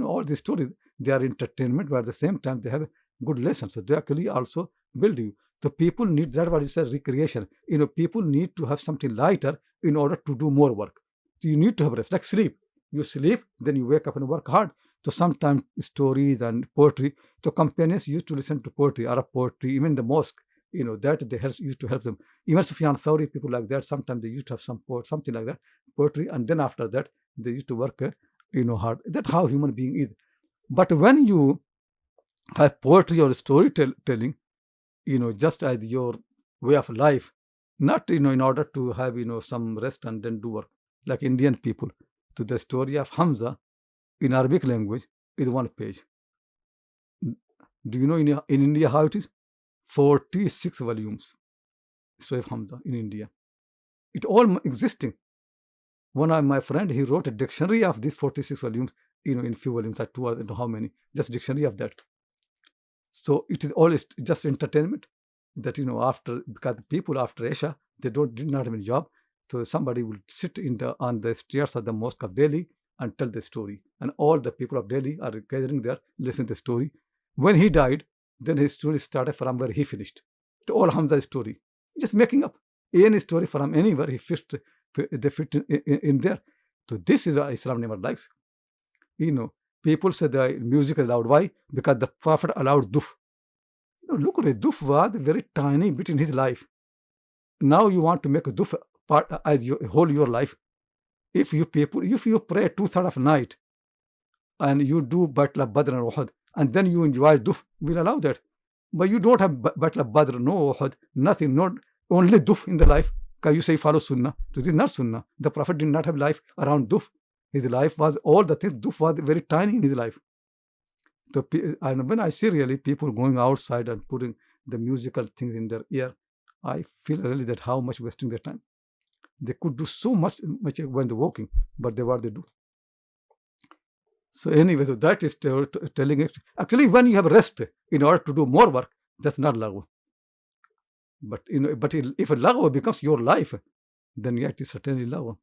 All these stories, they are entertainment, but at the same time they have good lessons. So they actually also build you. So people need that. What is a recreation? People need to have something lighter in order to do more work. So you need to have rest, like sleep. You sleep, then you wake up and work hard. So sometimes stories and poetry. So companions used to listen to poetry, Arab poetry, even the mosque. That they used to help them. Even Sufyan Thawri, people like that. Sometimes they used to have some something like that, poetry, and then after that they used to work, hard. That's how human being is. But when you have poetry or storytelling, just as your way of life, not in order to have some rest and then do work, like Indian people. To the story of Hamza in Arabic language is 1 page. Do you know in India how it is? 46 volumes. Story of Hamza in India. It all existing. One of my friend, he wrote a dictionary of these 46 volumes, in few volumes, or two, I don't know how many, just dictionary of that. So it is always just entertainment that, after, because the people after Isha, they did not have a job. So somebody will sit on the stairs of the mosque of Delhi and tell the story. And all the people of Delhi are gathering there, listening to the story. When he died, then his story started from where he finished. To all Hamza's story. Just making up any story from anywhere they fit in there. So this is what Islam never likes. People say the music is allowed. Why? Because the Prophet allowed duf. Look at it. Duf was a very tiny bit in his life. Now you want to make a duf part as your life. If you pray 2/3 of night and you do Battle of Badr and Uhud, and then you enjoy duf, we'll allow that. But you don't have Battle of Badr, no Uhud, nothing, not only duf in the life. Because you say follow Sunnah. So this is not Sunnah. The Prophet did not have life around duf. His life was all the things. Duf was very tiny in his life. And when I see really people going outside and putting the musical things in their ear, I feel really that how much wasting their time. They could do so much when they're walking, but what they do. So anyway, so that is telling it. Actually, when you have rest in order to do more work, that's not laghu. But if a laghu becomes your life, then yeah, it is certainly laghu.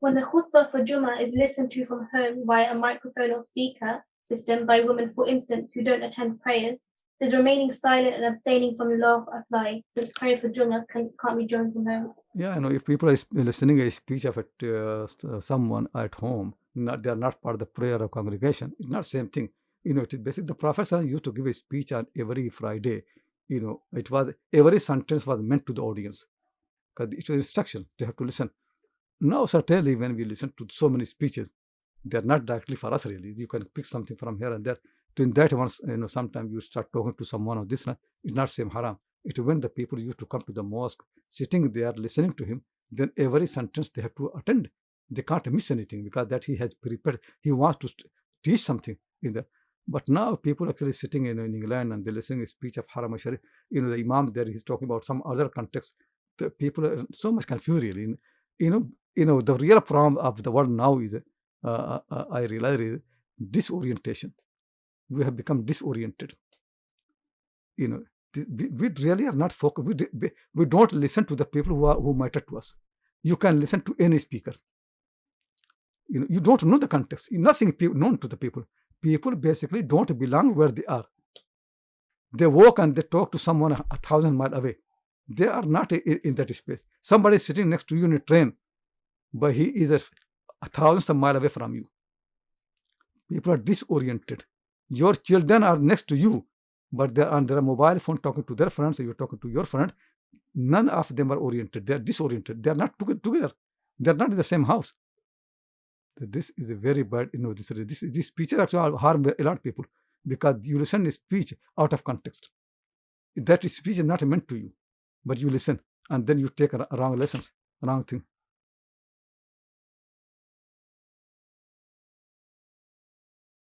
When the khutbah for Jummah is listened to from home via a microphone or speaker system by women, for instance, who don't attend prayers, does remaining silent and abstaining from law apply, since prayer for Jummah can't be joined from home? Yeah, if people are listening a speech of someone at home, they are not part of the prayer or congregation. It's not the same thing. It is basically the Prophet used to give a speech on every Friday. It was every sentence was meant to the audience because it was instruction. They have to listen. Now, certainly, when we listen to so many speeches, they are not directly for us. Really, you can pick something from here and there. So in that once, sometimes you start talking to someone of this, it's not same haram. It when the people used to come to the mosque, sitting there listening to him, then every sentence they have to attend. They can't miss anything because that he has prepared. He wants to teach something in there. But now people actually sitting in England and they're listening to a speech of Haram Sharif. The Imam there, he's talking about some other context. The people are so much confused really. The real problem of the world now is, I realize, is disorientation. We have become disoriented. we really are not focused. We don't listen to the people who matter to us. You can listen to any speaker. You don't know the context. Nothing known to the people. People basically don't belong where they are. They walk and they talk to someone 1,000 miles away. They are not in that space. Somebody is sitting next to you in a train, but he is 1,000 miles away from you. People are disoriented. Your children are next to you, but they're on their mobile phone talking to their friends, you're talking to your friend. None of them are oriented. They're disoriented. They're not together. They're not in the same house. This is a very bad, these speeches actually harm a lot of people, because you listen to speech out of context. That speech is not meant to you, but you listen, and then you take wrong lessons, wrong thing.